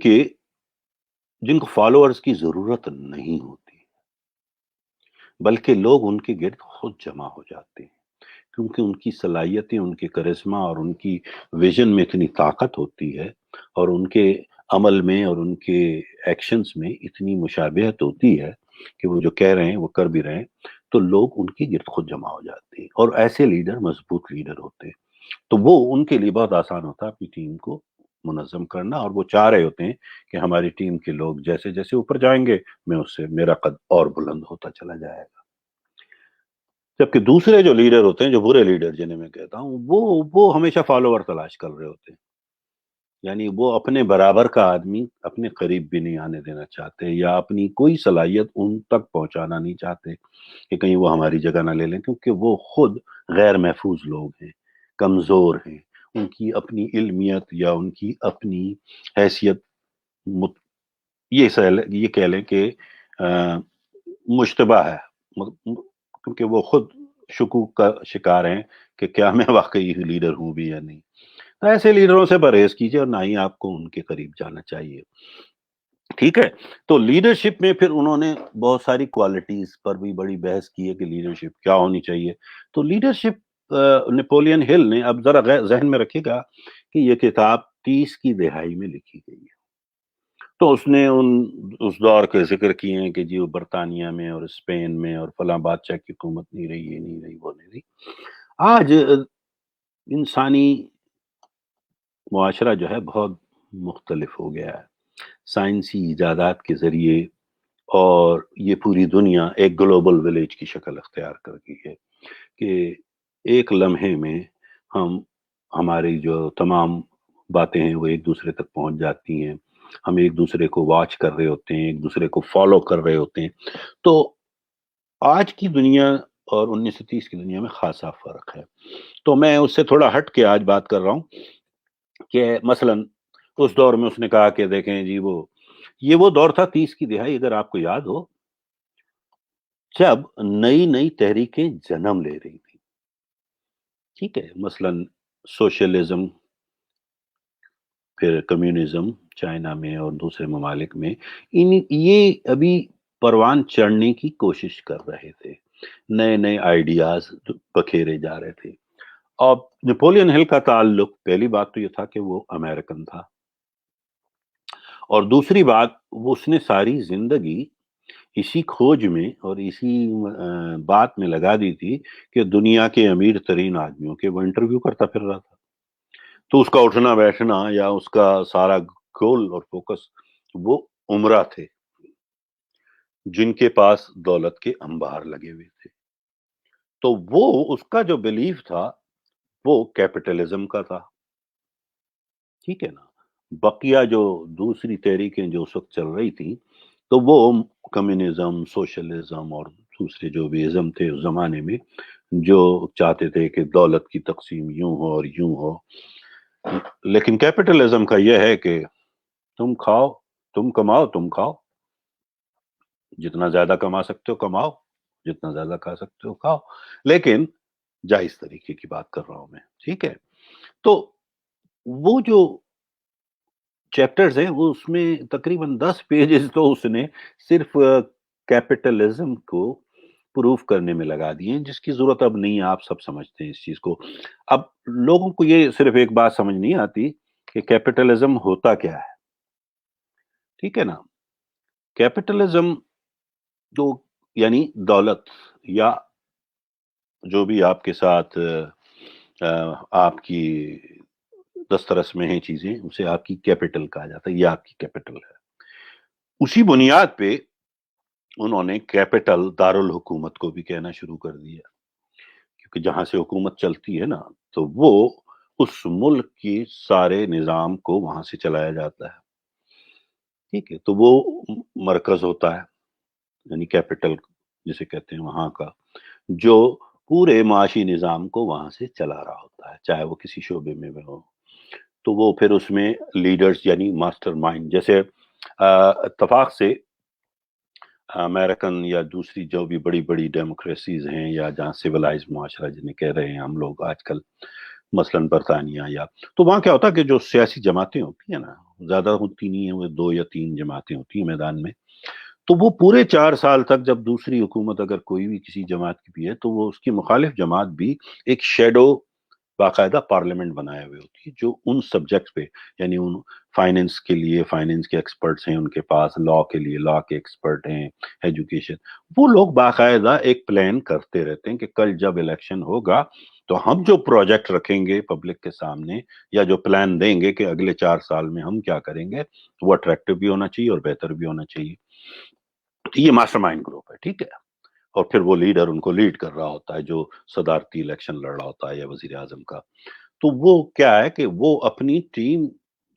کو فالوورز کی ضرورت نہیں ہوتی، بلکہ لوگ ان کے گرد خود جمع ہو جاتے ہیں، کیونکہ ان کی صلاحیتیں، ان کے کرشمہ اور ان کی ویژن میں اتنی طاقت ہوتی ہے، اور ان کے عمل میں اور ان کے ایکشنز میں اتنی مشابہت ہوتی ہے کہ وہ جو کہہ رہے ہیں وہ کر بھی رہے ہیں، تو لوگ ان کی گرد خود جمع ہو جاتے ہیں. اور ایسے لیڈر مضبوط لیڈر ہوتے ہیں، تو وہ ان کے لیے بہت آسان ہوتا ہے اپنی ٹیم کو منظم کرنا، اور وہ چاہ رہے ہوتے ہیں کہ ہماری ٹیم کے لوگ جیسے جیسے اوپر جائیں گے میں اس سے میرا قد اور بلند ہوتا چلا جائے گا. جبکہ دوسرے جو لیڈر ہوتے ہیں، جو برے لیڈر جنہیں میں کہتا ہوں، وہ ہمیشہ فالوور تلاش کر رہے ہوتے ہیں. یعنی وہ اپنے برابر کا آدمی اپنے قریب بھی نہیں آنے دینا چاہتے، یا اپنی کوئی صلاحیت ان تک پہنچانا نہیں چاہتے کہ کہیں وہ ہماری جگہ نہ لے لیں، کیونکہ وہ خود غیر محفوظ لوگ ہیں، کمزور ہیں. ان کی اپنی علمیت یا ان کی اپنی حیثیت مت- یہ کہہ لیں کہ مشتبہ ہے، کیونکہ وہ خود شکوک کا شکار ہیں کہ کیا میں واقعی لیڈر ہوں بھی یا نہیں. تو ایسے لیڈروں سے پرہیز کیجیے، اور نہ ہی آپ کو ان کے قریب جانا چاہیے. ٹھیک ہے. تو لیڈرشپ میں پھر انہوں نے بہت ساری کوالٹیز پر بھی بڑی بحث کی ہے کہ لیڈرشپ کیا ہونی چاہیے. تو لیڈرشپ نیپولین ہل نے، اب ذرا ذہن میں رکھیے گا کہ یہ کتاب 30 کی دہائی میں لکھی گئی ہے، تو اس نے اس دور کے ذکر کیے ہیں کہ جی وہ برطانیہ میں اور اسپین میں اور فلاں بادشاہ کی حکومت نہیں رہی، یہ نہیں رہی، وہ نہیں رہی. آج انسانی معاشرہ جو ہے بہت مختلف ہو گیا ہے. سائنسی ایجادات کے ذریعے اور یہ پوری دنیا ایک گلوبل ولیج کی شکل اختیار کر گئی ہے کہ ایک لمحے میں ہماری جو تمام باتیں ہیں وہ ایک دوسرے تک پہنچ جاتی ہیں. ہم ایک دوسرے کو واچ کر رہے ہوتے ہیں، ایک دوسرے کو فالو کر رہے ہوتے ہیں. تو آج کی دنیا اور 1930 کی دنیا میں خاصا فرق ہے. تو میں اس سے تھوڑا ہٹ کے آج بات کر رہا ہوں کہ مثلا اس دور میں اس نے کہا کہ دیکھیں جی یہ وہ دور تھا 30 کی دہائی، اگر آپ کو یاد ہو، جب نئی نئی تحریکیں جنم لے رہی تھی. ٹھیک ہے، مثلا سوشلزم، پھر کمیونزم چائنا میں اور دوسرے ممالک میں، یہ ابھی پروان چڑھنے کی کوشش کر رہے تھے، نئے نئے آئیڈیاز بکھیرے جا رہے تھے. اور نیپولین ہل کا تعلق، پہلی بات تو یہ تھا کہ وہ امریکن تھا، اور دوسری بات اس نے ساری زندگی اسی کھوج میں اور اسی بات میں لگا دی تھی کہ دنیا کے امیر ترین آدمیوں کے وہ انٹرویو کرتا پھر رہا تھا. تو اس کا اٹھنا بیٹھنا یا اس کا سارا گول اور فوکس وہ عمرہ تھے جن کے پاس دولت کے انبار لگے ہوئے تھے. تو وہ اس کا جو بلیف تھا وہ کیپٹلزم کا تھا. ٹھیک ہے نا. بقیہ جو دوسری تحریکیں جو اس وقت چل رہی تھیں تو وہ کمیونزم، سوشلزم اور دوسرے جو بھی ازم تھے اس زمانے میں، جو چاہتے تھے کہ دولت کی تقسیم یوں ہو اور یوں ہو. لیکن کیپٹلزم کا یہ ہے کہ تم کھاؤ، تم کماؤ، تم کھاؤ، جتنا زیادہ کما سکتے ہو کماؤ، جتنا زیادہ کھا سکتے ہو کھاؤ، لیکن جائز طریقے کی بات کر رہا ہوں میں. ٹھیک ہے. تو وہ جو چیپٹرز ہیں وہ اس میں تقریباً 10 پیجز تو اس نے صرف کیپٹلزم کو پروف کرنے میں لگا دیے ہیں، جس کی ضرورت اب نہیں ہے. آپ سب سمجھتے ہیں اس چیز کو. اب لوگوں کو یہ صرف ایک بات سمجھ نہیں آتی کہ کیپٹلزم ہوتا کیا ہے. ٹھیک ہے نا. کیپٹلزم جو یعنی دولت، یا جو بھی آپ کے ساتھ آپ کی دسترس میں ہیں چیزیں، اسے آپ کی کیپٹل کہا جاتا ہے، یہ آپ کی کیپٹل ہے. اسی بنیاد پہ انہوں نے کیپٹل دارالحکومت کو بھی کہنا شروع کر دیا، کیونکہ جہاں سے حکومت چلتی ہے نا تو وہ اس ملک کی سارے نظام کو وہاں سے چلایا جاتا ہے. ٹھیک ہے، تو وہ مرکز ہوتا ہے، یعنی کیپٹل جسے کہتے ہیں وہاں کا، جو پورے معاشی نظام کو وہاں سے چلا رہا ہوتا ہے، چاہے وہ کسی شعبے میں بھی ہو. تو وہ پھر اس میں لیڈرز یعنی ماسٹر مائنڈ، جیسے اتفاق سے امریکن یا دوسری جو بھی بڑی بڑی ڈیموکریسیز ہیں یا جہاں سویلائز معاشرہ جنہیں کہہ رہے ہیں ہم لوگ آج کل، مثلاً برطانیہ، یا تو وہاں کیا ہوتا ہے کہ جو سیاسی جماعتیں ہوتی ہیں نا، زیادہ ہوتی نہیں ہیں، وہ 2 یا 3 جماعتیں ہوتی ہیں میدان میں. تو وہ پورے 4 سال تک جب دوسری حکومت اگر کوئی بھی کسی جماعت کی بھی ہے تو وہ اس کی مخالف جماعت بھی ایک شیڈو باقاعدہ پارلیمنٹ بنائے ہوئے ہوتی ہے، جو ان سبجیکٹس پہ، یعنی ان فائنینس کے لیے فائنینس کے ایکسپرٹس ہیں ان کے پاس، لا کے لیے لا کے ایکسپرٹ ہیں، ایجوکیشن، وہ لوگ باقاعدہ ایک پلان کرتے رہتے ہیں کہ کل جب الیکشن ہوگا تو ہم جو پروجیکٹ رکھیں گے پبلک کے سامنے یا جو پلان دیں گے کہ اگلے 4 سال میں ہم کیا کریں گے، وہ اٹریکٹیو بھی ہونا چاہیے اور بہتر بھی ہونا چاہیے. تو یہ ماسٹر مائنڈ گروپ ہے، ٹھیک ہے. اور پھر وہ لیڈر ان کو لیڈ کر رہا ہوتا ہے جو صدارتی الیکشن لڑ رہا ہوتا ہے یا وزیر اعظم کا. تو وہ کیا ہے کہ وہ اپنی ٹیم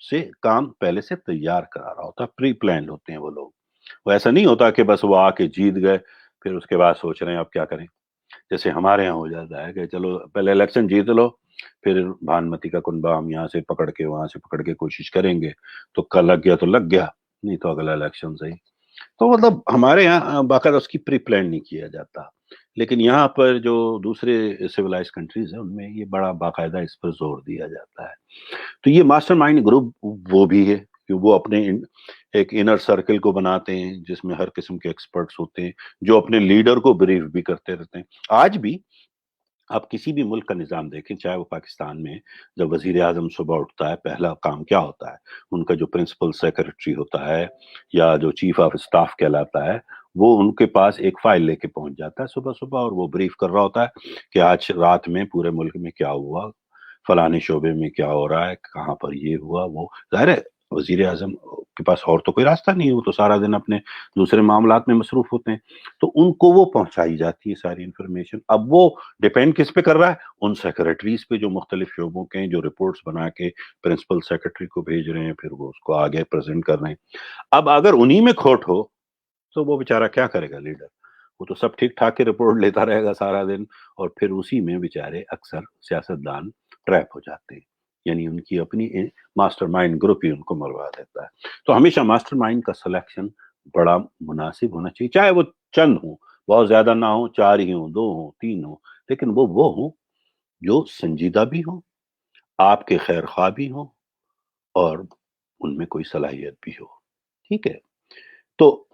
سے کام پہلے سے تیار کرا رہا ہوتا ہے، پری پلانڈ ہوتے ہیں وہ لوگ. وہ ایسا نہیں ہوتا کہ بس وہ آ کے جیت گئے پھر اس کے بعد سوچ رہے ہیں اب کیا کریں. جیسے ہمارے یہاں ہو جاتا ہے کہ چلو پہلے الیکشن جیت لو، پھر بھانمتی کا کنبہ ہم یہاں سے پکڑ کے وہاں سے پکڑ کے کوشش کریں گے، تو کل لگ گیا تو لگ گیا، نہیں تو اگلا الیکشن صحیح. تو مطلب ہمارے یہاں باقاعدہ اس کی پری پلان نہیں کیا جاتا، لیکن یہاں پر جو دوسرے سویلائز کنٹریز ہیں ان میں یہ بڑا باقاعدہ اس پر زور دیا جاتا ہے. تو یہ ماسٹر مائنڈ گروپ وہ بھی ہے کہ وہ اپنے ایک انر سرکل کو بناتے ہیں جس میں ہر قسم کے ایکسپرٹس ہوتے ہیں جو اپنے لیڈر کو بریف بھی کرتے رہتے ہیں. آج بھی آپ کسی بھی ملک کا نظام دیکھیں، چاہے وہ پاکستان میں، جب وزیر اعظم صبح اٹھتا ہے پہلا کام کیا ہوتا ہے، ان کا جو پرنسپل سیکرٹری ہوتا ہے یا جو چیف آف اسٹاف کہلاتا ہے، وہ ان کے پاس ایک فائل لے کے پہنچ جاتا ہے صبح صبح اور وہ بریف کر رہا ہوتا ہے کہ آج رات میں پورے ملک میں کیا ہوا، فلانے شعبے میں کیا ہو رہا ہے، کہاں پر یہ ہوا وہ. ظاہر ہے وزیر اعظم کے پاس اور تو کوئی راستہ نہیں ہے، وہ تو سارا دن اپنے دوسرے معاملات میں مصروف ہوتے ہیں، تو ان کو وہ پہنچائی جاتی ہے ساری انفارمیشن. اب وہ ڈیپینڈ کس پہ کر رہا ہے، ان سیکرٹریز پہ جو مختلف شعبوں کے ہیں، جو رپورٹس بنا کے پرنسپل سیکرٹری کو بھیج رہے ہیں، پھر وہ اس کو آگے پریزنٹ کر رہے ہیں. اب اگر انہی میں کھوٹ ہو تو وہ بیچارہ کیا کرے گا لیڈر، وہ تو سب ٹھیک ٹھاک کے رپورٹ لیتا رہے گا سارا دن، اور پھر اسی میں بیچارے اکثر سیاستدان ٹریپ ہو جاتے ہیں، یعنی ان کی اپنی ماسٹر مائنڈ گروپ ہی ان کو مروا دیتا ہے. تو ہمیشہ ماسٹر مائنڈ کا سلیکشن بڑا مناسب ہونا چاہیے، چاہے وہ چند ہوں، بہت زیادہ نہ ہوں، 4 ہی ہوں، 2 ہوں، 3 ہوں، لیکن وہ ہوں جو سنجیدہ بھی ہوں، آپ کے خیر خواہ بھی ہوں، اور ان میں کوئی صلاحیت بھی ہو. ٹھیک ہے، تو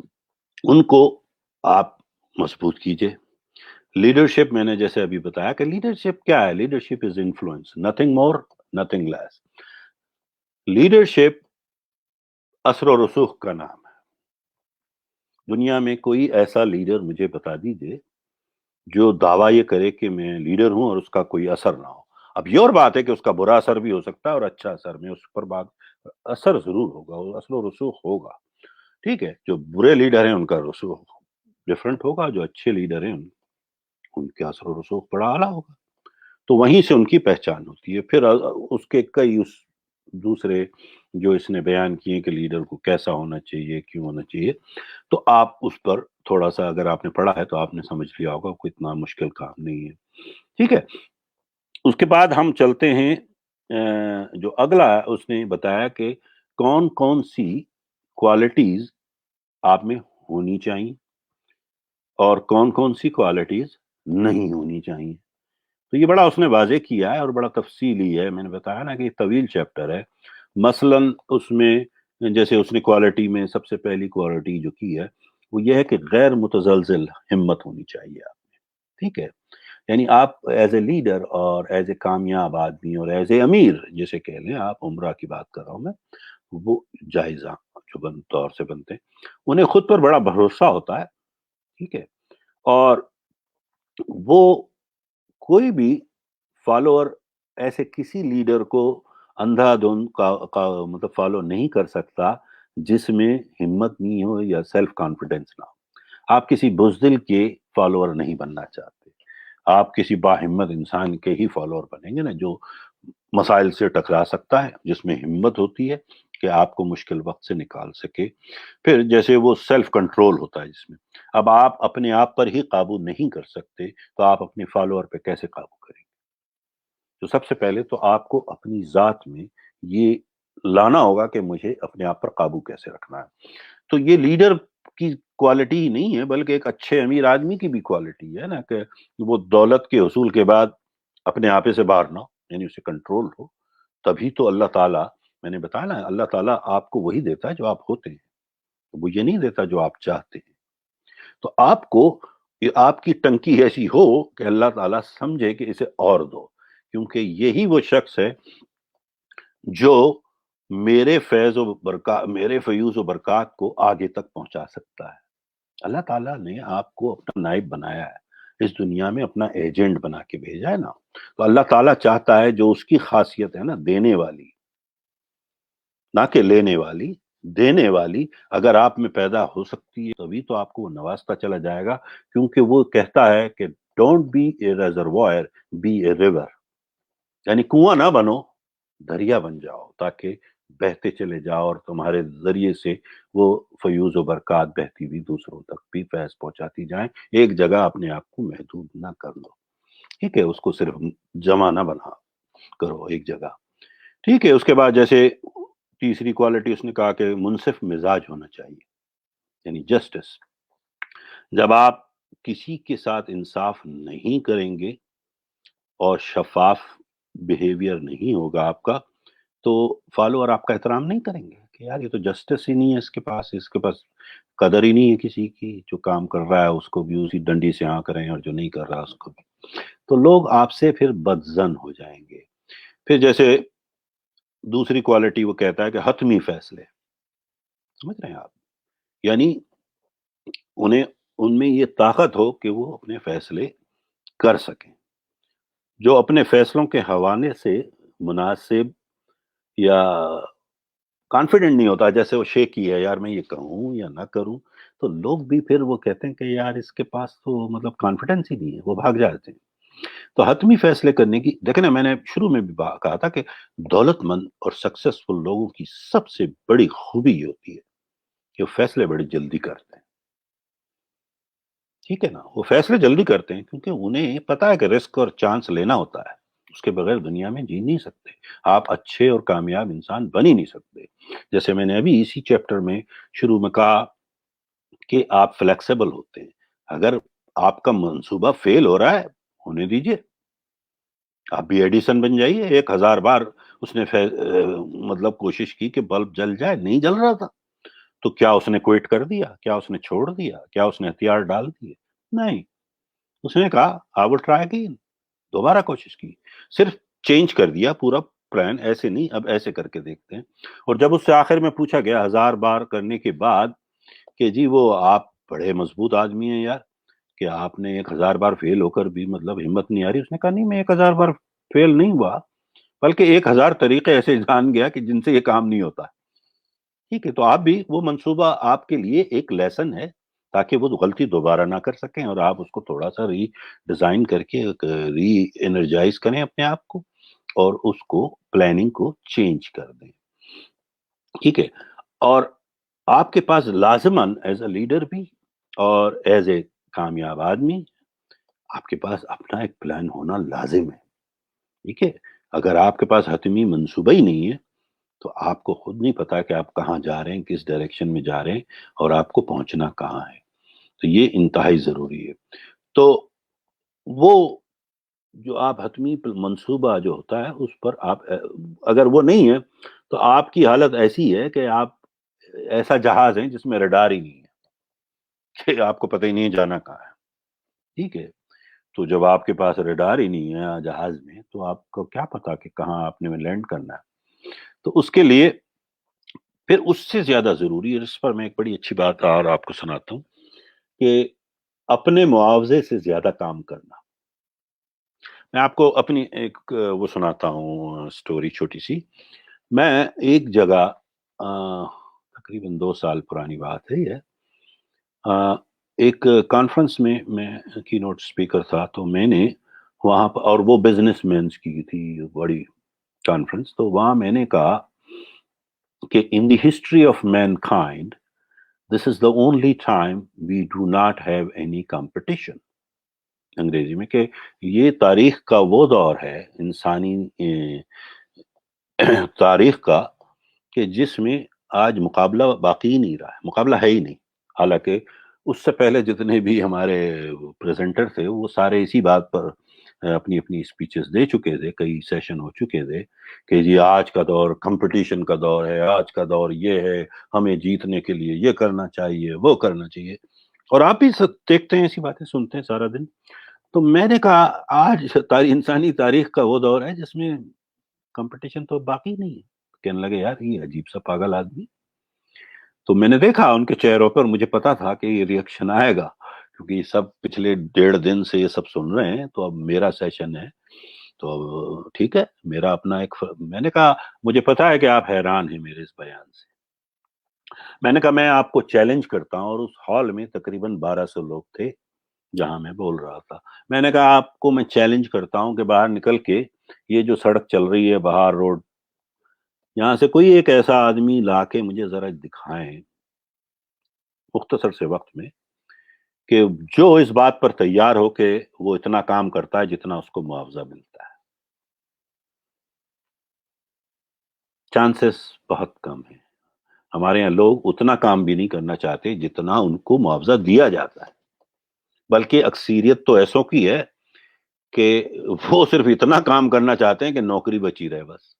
ان کو آپ مضبوط کیجئے. لیڈرشپ میں نے جیسے ابھی بتایا کہ لیڈرشپ کیا ہے، leadership is influence, nothing more nothing less. Leadership اثر و رسوخ کا نام ہے. دنیا میں کوئی ایسا لیڈر مجھے بتا دیجئے جو دعویٰ یہ کرے کہ میں لیڈر ہوں اور اس کا کوئی اثر نہ ہو. اب یہ اور بات ہے کہ اس کا برا اثر بھی ہو سکتا ہے اور اچھا اثر میں، اس پر بات، اثر ضرور ہوگا، اثر و رسوخ ہوگا. ٹھیک ہے، جو برے لیڈر ہیں ان کا رسوخ ڈفرنٹ ہوگا، جو اچھے لیڈر ہیں ان کے اثر و رسوخ بڑا اعلیٰ ہوگا. تو وہیں سے ان کی پہچان ہوتی ہے. پھر اس کے کئی اس دوسرے جو اس نے بیان کیے کہ لیڈر کو کیسا ہونا چاہیے، کیوں ہونا چاہیے، تو آپ اس پر تھوڑا سا اگر آپ نے پڑھا ہے تو آپ نے سمجھ لیا ہوگا، کوئی اتنا مشکل کام نہیں ہے. ٹھیک ہے، اس کے بعد ہم چلتے ہیں جو اگلا اس نے بتایا کہ کون کون سی کوالٹیز آپ میں ہونی چاہیے اور کون کون سی کوالٹیز نہیں ہونی چاہیے. تو یہ بڑا اس نے واضح کیا ہے اور بڑا تفصیلی ہے. میں نے بتایا نا کہ یہ طویل چیپٹر ہے. مثلاً اس میں جیسے اس نے کوالٹی میں سب سے پہلی کوالٹی جو کی ہے وہ یہ ہے کہ غیر متزلزل ہمت ہونی چاہیے آپ میں. ٹھیک ہے، یعنی آپ ایز اے لیڈر اور ایز اے کامیاب آدمی اور ایز اے امیر جسے کہہ لیں، آپ عمرہ کی بات کر رہا ہوں میں، وہ جائزہ جو طور سے بنتے ہیں انہیں خود پر بڑا بھروسہ ہوتا ہے. ٹھیک ہے، اور وہ کوئی بھی فالوور ایسے کسی لیڈر کو اندھا دھند کا مطلب فالو نہیں کر سکتا جس میں ہمت نہیں ہو یا سیلف کانفیڈنس نہ ہو۔ آپ کسی بزدل کے فالوور نہیں بننا چاہتے، آپ کسی باہمت انسان کے ہی فالوور بنیں گے نا، جو مسائل سے ٹکرا سکتا ہے، جس میں ہمت ہوتی ہے کہ آپ کو مشکل وقت سے نکال سکے۔ پھر جیسے وہ سیلف کنٹرول ہوتا ہے جس میں اب آپ اپنے آپ پر ہی قابو نہیں کر سکتے، تو آپ اپنے فالوور پہ کیسے قابو کریں گے؟ تو سب سے پہلے تو آپ کو اپنی ذات میں یہ لانا ہوگا کہ مجھے اپنے آپ پر قابو کیسے رکھنا ہے۔ تو یہ لیڈر کی کوالٹی ہی نہیں ہے، بلکہ ایک اچھے امیر آدمی کی بھی کوالٹی ہے نا، کہ وہ دولت کے حصول کے بعد اپنے آپے سے باہر نہ ہو، یعنی اسے کنٹرول ہو۔ تبھی تو اللہ تعالیٰ، میں نے بتایا نا، اللہ تعالیٰ آپ کو وہی دیتا ہے جو آپ ہوتے ہیں، وہ یہ نہیں دیتا جو آپ چاہتے ہیں۔ تو آپ کو آپ کی ٹنکی ایسی ہو کہ اللہ تعالیٰ سمجھے کہ اسے اور دو، کیونکہ یہی وہ شخص ہے جو میرے فیض و برکات، میرے فیوز و برکات کو آگے تک پہنچا سکتا ہے۔ اللہ تعالیٰ نے آپ کو اپنا نائب بنایا ہے، اس دنیا میں اپنا ایجنٹ بنا کے بھیجا ہے نا۔ تو اللہ تعالیٰ چاہتا ہے جو اس کی خاصیت ہے نا، دینے والی، نہ کہ لینے والی، دینے والی اگر آپ میں پیدا ہو سکتی ہے، تبھی تو آپ کو وہ نوازتا چلا جائے گا، کیونکہ وہ کہتا ہے کہ don't be a reservoir, be a river, یعنی کنواں نہ بنو، دریا بن جاؤ، تاکہ بہتے چلے جاؤ اور تمہارے ذریعے سے وہ فیوز و برکات بہتی بھی دوسروں تک بھی فیض پہنچاتی جائیں۔ ایک جگہ اپنے آپ کو محدود نہ کر لو، ٹھیک ہے؟ اس کو صرف جمع نہ بنا کرو ایک جگہ، ٹھیک ہے؟ اس کے بعد جیسے تیسری کوالٹی اس نے کہا کہ منصف مزاج ہونا چاہیے، یعنی جسٹس۔ جب آپ کسی کے ساتھ انصاف نہیں کریں گے اور شفاف بیہیویئر نہیں ہوگا آپ کا، تو فالوور آپ کا احترام نہیں کریں گے کہ یار یہ تو جسٹس ہی نہیں ہے، اس کے پاس قدر ہی نہیں ہے کسی کی، جو کام کر رہا ہے اس کو بھی اسی ڈنڈی سے ہاں کریں اور جو نہیں کر رہا اس کو بھی۔ تو لوگ آپ سے پھر بدظن ہو جائیں گے۔ پھر جیسے دوسری کوالٹی وہ کہتا ہے کہ حتمی فیصلے، سمجھ رہے ہیں آپ؟ یعنی انہیں ان میں یہ طاقت ہو کہ وہ اپنے فیصلے کر سکیں، جو اپنے فیصلوں کے حوالے سے مناسب یا کانفیڈنٹ نہیں ہوتا، جیسے وہ شیکی ہے، یار میں یہ کہوں یا نہ کروں، تو لوگ بھی پھر وہ کہتے ہیں کہ یار اس کے پاس تو مطلب کانفیڈنس ہی نہیں ہے، وہ بھاگ جاتے ہیں۔ تو حتمی فیصلے کرنے کی، دیکھیں نا، میں نے شروع میں بھی کہا تھا کہ دولت مند اور سکسیسفل لوگوں کی سب سے بڑی خوبی یہ ہوتی ہے کہ وہ فیصلے بڑی جلدی کرتے ہیں، ٹھیک ہے نا؟ وہ فیصلے جلدی کرتے ہیں کیونکہ انہیں پتا ہے کہ رسک اور چانس لینا ہوتا ہے، اس کے بغیر دنیا میں جی نہیں سکتے، آپ اچھے اور کامیاب انسان بن ہی نہیں سکتے۔ جیسے میں نے ابھی اسی چیپٹر میں شروع میں کہا کہ آپ فلیکسیبل ہوتے ہیں، اگر آپ کا منصوبہ فیل ہو رہا ہے، ہونے دیجئے، آپ بھی ایڈیسن بن جائیے۔ 1000 بار اس نے مطلب کوشش کی کہ بلب جل جائے، نہیں جل رہا تھا، تو کیا اس نے کوئٹ کر دیا؟ کیا اس نے چھوڑ دیا؟ کیا اس نے ہتھیار ڈال دیے؟ نہیں، اس نے کہا آئی ول ٹرائی اگین، دوبارہ کوشش کی، صرف چینج کر دیا پورا پلان، ایسے نہیں، اب ایسے کر کے دیکھتے ہیں۔ اور جب اس سے آخر میں پوچھا گیا 1000 بار کرنے کے بعد کہ جی وہ آپ بڑے مضبوط آدمی ہیں یار، کہ آپ نے 1000 بار فیل ہو کر بھی مطلب ہمت نہیں آ رہی، اس نے کہا نہیں، میں 1000 بار فیل نہیں ہوا، بلکہ 1000 طریقے ایسے جان گیا کہ جن سے یہ کام نہیں ہوتا، ٹھیک ہے؟ تو آپ بھی، وہ منصوبہ آپ کے لیے ایک لیسن ہے، تاکہ وہ غلطی دوبارہ نہ کر سکیں، اور آپ اس کو تھوڑا سا ری ڈیزائن کر کے ری انرجائز کریں اپنے آپ کو، اور اس کو پلاننگ کو چینج کر دیں، ٹھیک ہے؟ اور آپ کے پاس لازماً ایز اے لیڈر بھی اور ایز اے کامیاب آدمی، آپ کے پاس اپنا ایک پلان ہونا لازم ہے، ٹھیک ہے؟ اگر آپ کے پاس حتمی منصوبہ ہی نہیں ہے، تو آپ کو خود نہیں پتا کہ آپ کہاں جا رہے ہیں، کس ڈائریکشن میں جا رہے ہیں، اور آپ کو پہنچنا کہاں ہے۔ تو یہ انتہائی ضروری ہے۔ تو وہ جو آپ حتمی منصوبہ جو ہوتا ہے اس پر آپ اگر وہ نہیں ہے، تو آپ کی حالت ایسی ہے کہ آپ ایسا جہاز ہیں جس میں رڈار ہی نہیں ہے، کہ آپ کو پتہ ہی نہیں ہے جانا کہاں ہے، ٹھیک ہے؟ تو جب آپ کے پاس ریڈار ہی نہیں ہے جہاز میں، تو آپ کو کیا پتا کہ کہاں آپ نے لینڈ کرنا ہے؟ تو اس کے لیے پھر اس سے زیادہ ضروری ہے، اس پر میں ایک بڑی اچھی بات اور آپ کو سناتا ہوں، کہ اپنے معاوضے سے زیادہ کام کرنا۔ میں آپ کو اپنی ایک وہ سناتا ہوں اسٹوری چھوٹی سی. میں ایک جگہ تقریباً 2 سال پرانی بات ہے یہ. ایک کانفرنس میں کی نوٹ اسپیکر تھا، تو میں نے وہاں پر، اور وہ بزنس مینس کی تھی بڑی کانفرنس، تو وہاں میں نے کہا کہ in the history of mankind this is the only time we do not have any competition. انگریزی میں کہ یہ تاریخ کا وہ دور ہے انسانی تاریخ کا کہ جس میں آج مقابلہ باقی نہیں رہا ہے، مقابلہ ہے ہی نہیں. حالانکہ اس سے پہلے جتنے بھی ہمارے پریزنٹر تھے وہ سارے اسی بات پر اپنی اپنی اسپیچز دے چکے تھے، کئی سیشن ہو چکے تھے کہ جی آج کا دور کمپٹیشن کا دور ہے، آج کا دور یہ ہے، ہمیں جیتنے کے لیے یہ کرنا چاہیے، وہ کرنا چاہیے. اور آپ بھی دیکھتے ہیں، ایسی باتیں سنتے ہیں سارا دن. تو میں نے کہا آج انسانی تاریخ کا وہ دور ہے جس میں کمپٹیشن تو باقی نہیں ہے. کہنے لگے یار یہ عجیب سا پاگل آدمی. تو میں نے دیکھا ان کے چہروں پر، مجھے پتا تھا کہ یہ ریئیکشن آئے گا کیونکہ یہ سب پچھلے 1.5 دن سے یہ سب سن رہے ہیں. تو اب میرا سیشن ہے تو ٹھیک ہے، میرا اپنا ایک میں نے کہا مجھے پتا ہے کہ آپ حیران ہیں میرے اس بیان سے. میں نے کہا میں آپ کو چیلنج کرتا ہوں، اور اس ہال میں تقریباً 1200 لوگ تھے جہاں میں بول رہا تھا. میں نے کہا آپ کو میں چیلنج کرتا ہوں کہ باہر نکل کے یہ جو سڑک چل رہی ہے بہار روڈ، یہاں سے کوئی ایک ایسا آدمی لا کے مجھے ذرا دکھائیں مختصر سے وقت میں کہ جو اس بات پر تیار ہو کہ وہ اتنا کام کرتا ہے جتنا اس کو معاوضہ ملتا ہے. چانسز بہت کم ہیں. ہمارے یہاں لوگ اتنا کام بھی نہیں کرنا چاہتے جتنا ان کو معاوضہ دیا جاتا ہے، بلکہ اکثریت تو ایسوں کی ہے کہ وہ صرف اتنا کام کرنا چاہتے ہیں کہ نوکری بچی رہے بس.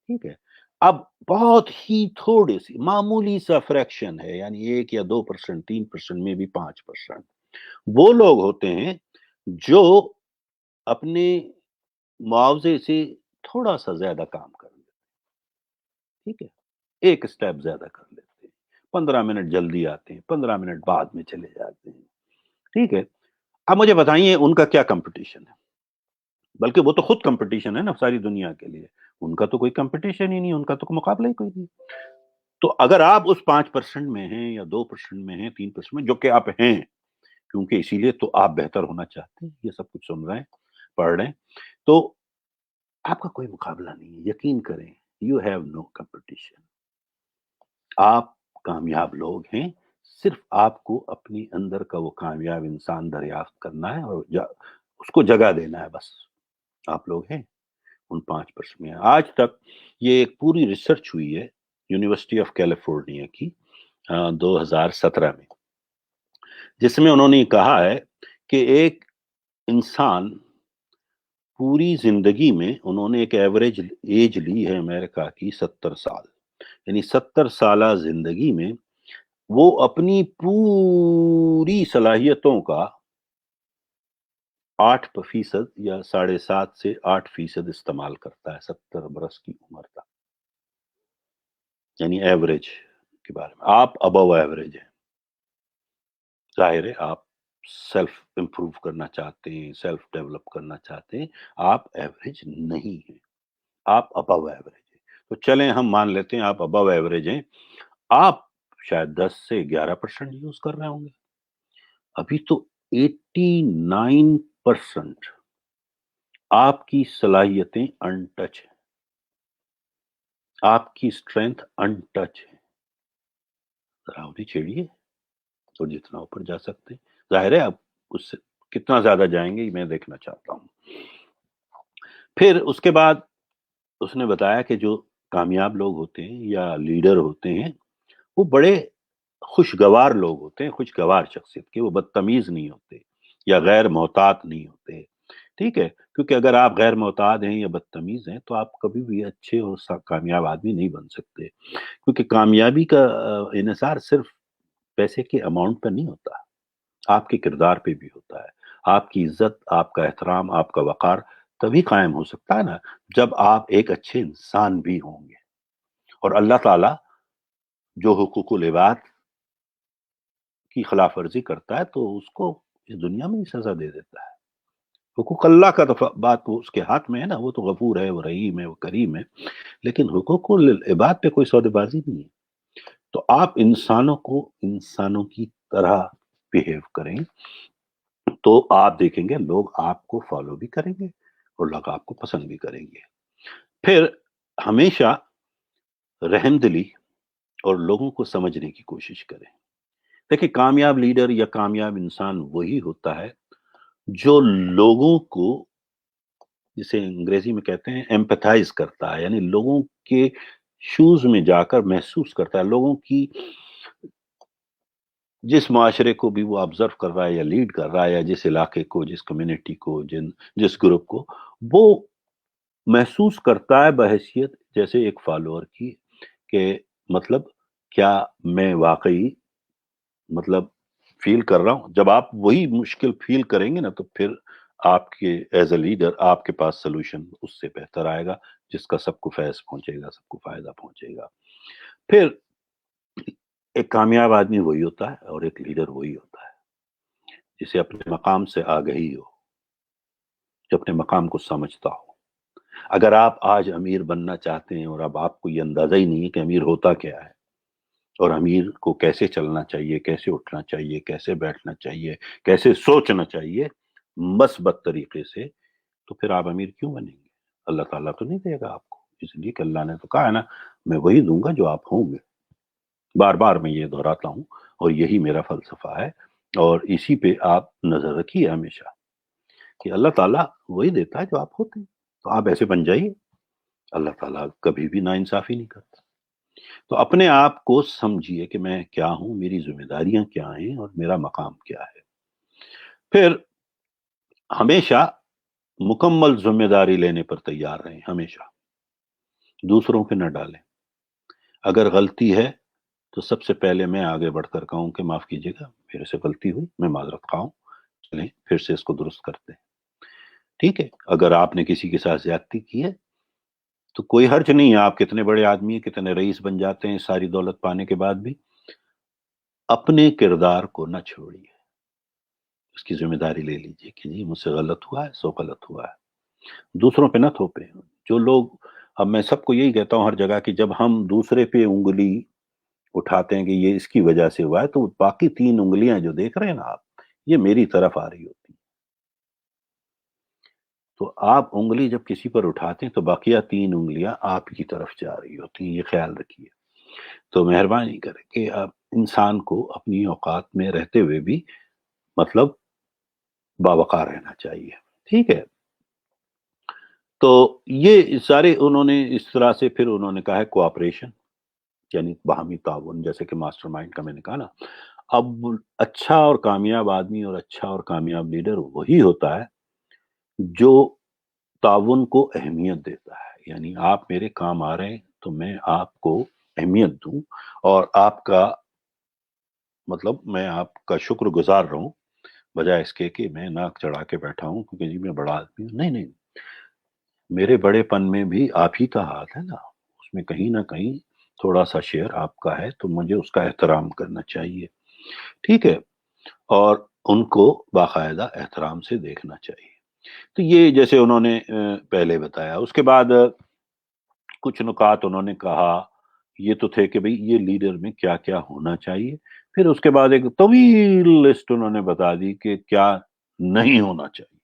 ٹھیک ہے. اب بہت ہی تھوڑی سی معمولی سا فریکشن ہے، یعنی 1 یا 2%، 3% میں بھی 5% وہ لوگ ہوتے ہیں جو اپنے معاوضے سے تھوڑا سا زیادہ کام کر لیتے. ٹھیک ہے، ایک اسٹیپ زیادہ کر لیتے ہیں، 15 منٹ جلدی آتے ہیں، 15 منٹ بعد میں چلے جاتے ہیں. ٹھیک ہے. اب مجھے بتائیے ان کا کیا کمپٹیشن ہے؟ بلکہ وہ تو خود کمپٹیشن ہے نا ساری دنیا کے لیے. ان کا تو کوئی کمپٹیشن ہی نہیں، ان کا تو کوئی مقابلہ ہی کوئی نہیں. تو اگر آپ اس 5% میں ہیں یا 2% میں ہیں، 3% میں، جو کہ آپ ہیں، کیونکہ اسی لیے تو آپ بہتر ہونا چاہتے ہیں، یہ سب کچھ سن رہے ہیں، پڑھ رہے ہیں، تو آپ کا کوئی مقابلہ نہیں ہے. یقین کریں، یو ہیو نو کمپٹیشن. آپ کامیاب لوگ ہیں. صرف آپ کو اپنی اندر کا وہ کامیاب انسان دریافت کرنا ہے اور اس کو جگہ دینا ہے بس. آپ لوگ ہیں ان 5% میں. آج تک یہ ایک پوری ریسرچ ہوئی ہے یونیورسٹی آف کیلیفورنیا کی 2017 میں، جس میں انہوں نے کہا ہے کہ ایک انسان پوری زندگی میں، انہوں نے ایک ایوریج ایج لی ہے امریکہ کی 70 سال، یعنی 70 سالہ زندگی میں وہ اپنی پوری صلاحیتوں کا 8% یا 7.5 سے 8% استعمال کرتا ہے 70 برس کی عمر تک. یعنی ایوریج کے بارے میں آپ ابو ایوریج ہیں. ظاہر ہے آپ سیلف امپروو کرنا چاہتے ہیں، سیلف ڈیولپ کرنا چاہتے ہیں، آپ ایوریج نہیں ہیں، آپ ابو ایوریج ہیں. تو چلیں ہم مان لیتے ہیں آپ ابو ایوریج ہیں. آپ شاید 10 سے 11% یوز کر رہے ہوں گے. ابھی تو 89% آپ کی صلاحیتیں ان ٹچ ہیں، آپ کی اسٹرینتھ ان ٹچ ہے. ذرا انہیں چھیڑیے تو جتنا اوپر جا سکتے ہیں. ظاہر ہے آپ اس سے کتنا زیادہ جائیں گے میں دیکھنا چاہتا ہوں. پھر اس کے بعد اس نے بتایا کہ جو کامیاب لوگ ہوتے ہیں یا لیڈر ہوتے ہیں وہ بڑے خوشگوار لوگ ہوتے ہیں، خوشگوار شخصیت کے. وہ بدتمیز نہیں ہوتے یا غیر محتاط نہیں ہوتے. ٹھیک ہے، کیونکہ اگر آپ غیر محتاط ہیں یا بدتمیز ہیں تو آپ کبھی بھی اچھے اور کامیاب آدمی نہیں بن سکتے. کیونکہ کامیابی کا انحصار صرف پیسے کے اماؤنٹ پہ نہیں ہوتا، آپ کے کردار پہ بھی ہوتا ہے. آپ کی عزت، آپ کا احترام، آپ کا وقار تبھی قائم ہو سکتا ہے نا جب آپ ایک اچھے انسان بھی ہوں گے. اور اللہ تعالیٰ جو حقوق العباد کی خلاف ورزی کرتا ہے تو اس کو اس دنیا میں ہی سزا دے دیتا ہے. حقوق اللہ کا تو بات وہ اس کے ہاتھ میں ہے نا، وہ تو غفور ہے، وہ رحیم ہے، وہ کریم ہے، لیکن حقوق العباد پہ کوئی سودے بازی نہیں ہے۔ تو آپ انسانوں کو انسانوں کی طرح بہیو کریں، تو آپ دیکھیں گے لوگ آپ کو فالو بھی کریں گے اور لوگ آپ کو پسند بھی کریں گے۔ پھر ہمیشہ رحم دلی اور لوگوں کو سمجھنے کی کوشش کریں۔ دیکھیں کامیاب لیڈر یا کامیاب انسان وہی ہوتا ہے جو لوگوں کو، جسے انگریزی میں کہتے ہیں ایمپیتھائز کرتا ہے، یعنی لوگوں کے شوز میں جا کر محسوس کرتا ہے، لوگوں کی جس معاشرے کو بھی وہ آبزرو کر رہا ہے یا لیڈ کر رہا ہے، یا جس علاقے کو، جس کمیونٹی کو، جس گروپ کو وہ محسوس کرتا ہے بحیثیت جیسے ایک فالوور کی، کہ مطلب کیا میں واقعی مطلب فیل کر رہا ہوں۔ جب آپ وہی مشکل فیل کریں گے نا، تو پھر آپ کے ایز اے لیڈر آپ کے پاس سلوشن اس سے بہتر آئے گا، جس کا سب کو فیض پہنچے گا، سب کو فائدہ پہنچے گا۔ پھر ایک کامیاب آدمی وہی ہوتا ہے اور ایک لیڈر وہی ہوتا ہے جسے اپنے مقام سے آگہی ہو، جو اپنے مقام کو سمجھتا ہو۔ اگر آپ آج امیر بننا چاہتے ہیں اور اب آپ کو یہ اندازہ ہی نہیں ہے کہ امیر ہوتا کیا ہے، اور امیر کو کیسے چلنا چاہیے، کیسے اٹھنا چاہیے، کیسے بیٹھنا چاہیے، کیسے سوچنا چاہیے مثبت طریقے سے، تو پھر آپ امیر کیوں بنیں گے؟ اللہ تعالیٰ تو نہیں دے گا آپ کو، اس لیے کہ اللہ نے تو کہا ہے نا، میں وہی دوں گا جو آپ ہوں گے۔ بار بار میں یہ دہراتا ہوں، اور یہی میرا فلسفہ ہے، اور اسی پہ آپ نظر رکھیے ہمیشہ، کہ اللہ تعالیٰ وہی دیتا ہے جو آپ ہوتے ہیں، تو آپ ایسے بن جائیے، اللہ تعالیٰ کبھی بھی ناانصافی نہیں کرتا۔ تو اپنے آپ کو سمجھیے کہ میں کیا ہوں، میری ذمہ داریاں کیا ہیں، اور میرا مقام کیا ہے۔ پھر ہمیشہ مکمل ذمہ داری لینے پر تیار رہیں، ہمیشہ دوسروں پہ نہ ڈالیں۔ اگر غلطی ہے تو سب سے پہلے میں آگے بڑھ کر کہوں کہ معاف کیجیے گا، میرے سے غلطی ہوئی، میں معذرت خواہ ہوں، چلیں پھر سے اس کو درست کرتے ہیں۔ ٹھیک ہے، اگر آپ نے کسی کے ساتھ زیادتی کی ہے تو کوئی حرج نہیں ہے، آپ کتنے بڑے آدمی ہیں، کتنے رئیس بن جاتے ہیں ساری دولت پانے کے بعد بھی، اپنے کردار کو نہ چھوڑیے، اس کی ذمہ داری لے لیجیے کہ جی مجھ سے غلط ہوا ہے، سو غلط ہوا ہے، دوسروں پہ نہ تھوپیں۔ جو لوگ، اب میں سب کو یہی کہتا ہوں ہر جگہ، کہ جب ہم دوسرے پہ انگلی اٹھاتے ہیں کہ یہ اس کی وجہ سے ہوا ہے، تو باقی 3 انگلیاں جو دیکھ رہے ہیں نا آپ، یہ میری طرف آ رہی ہوتی ہیں۔ تو آپ انگلی جب کسی پر اٹھاتے ہیں تو باقیہ 3 انگلیاں آپ کی طرف جا رہی ہوتی ہیں، یہ خیال رکھیے۔ تو مہربانی کریں کہ آپ انسان کو اپنی اوقات میں رہتے ہوئے بھی مطلب باوقار رہنا چاہیے۔ ٹھیک ہے، تو یہ سارے انہوں نے اس طرح سے، پھر انہوں نے کہا ہے کوآپریشن، یعنی باہمی تعاون، جیسے کہ ماسٹر مائنڈ کا میں نے کہا نا۔ اب اچھا اور کامیاب آدمی اور اچھا اور کامیاب لیڈر وہی ہوتا ہے جو تعاون کو اہمیت دیتا ہے، یعنی آپ میرے کام آ رہے ہیں تو میں آپ کو اہمیت دوں، اور آپ کا مطلب میں آپ کا شکر گزار رہوں، بجائے اس کے کہ میں ناک چڑھا کے بیٹھا ہوں کیونکہ جی میں بڑا آدمی ہوں۔ نہیں نہیں، میرے بڑے پن میں بھی آپ ہی کا ہاتھ ہے نا، اس میں کہیں نہ کہیں تھوڑا سا شیئر آپ کا ہے، تو مجھے اس کا احترام کرنا چاہیے۔ ٹھیک ہے، اور ان کو باقاعدہ احترام سے دیکھنا چاہیے۔ تو یہ جیسے انہوں نے پہلے بتایا، اس کے بعد کچھ نکات انہوں نے کہا، یہ تو تھے کہ بھئی یہ لیڈر میں کیا کیا ہونا چاہیے، پھر اس کے بعد ایک طویل لسٹ انہوں نے بتا دی کہ کیا نہیں ہونا چاہیے۔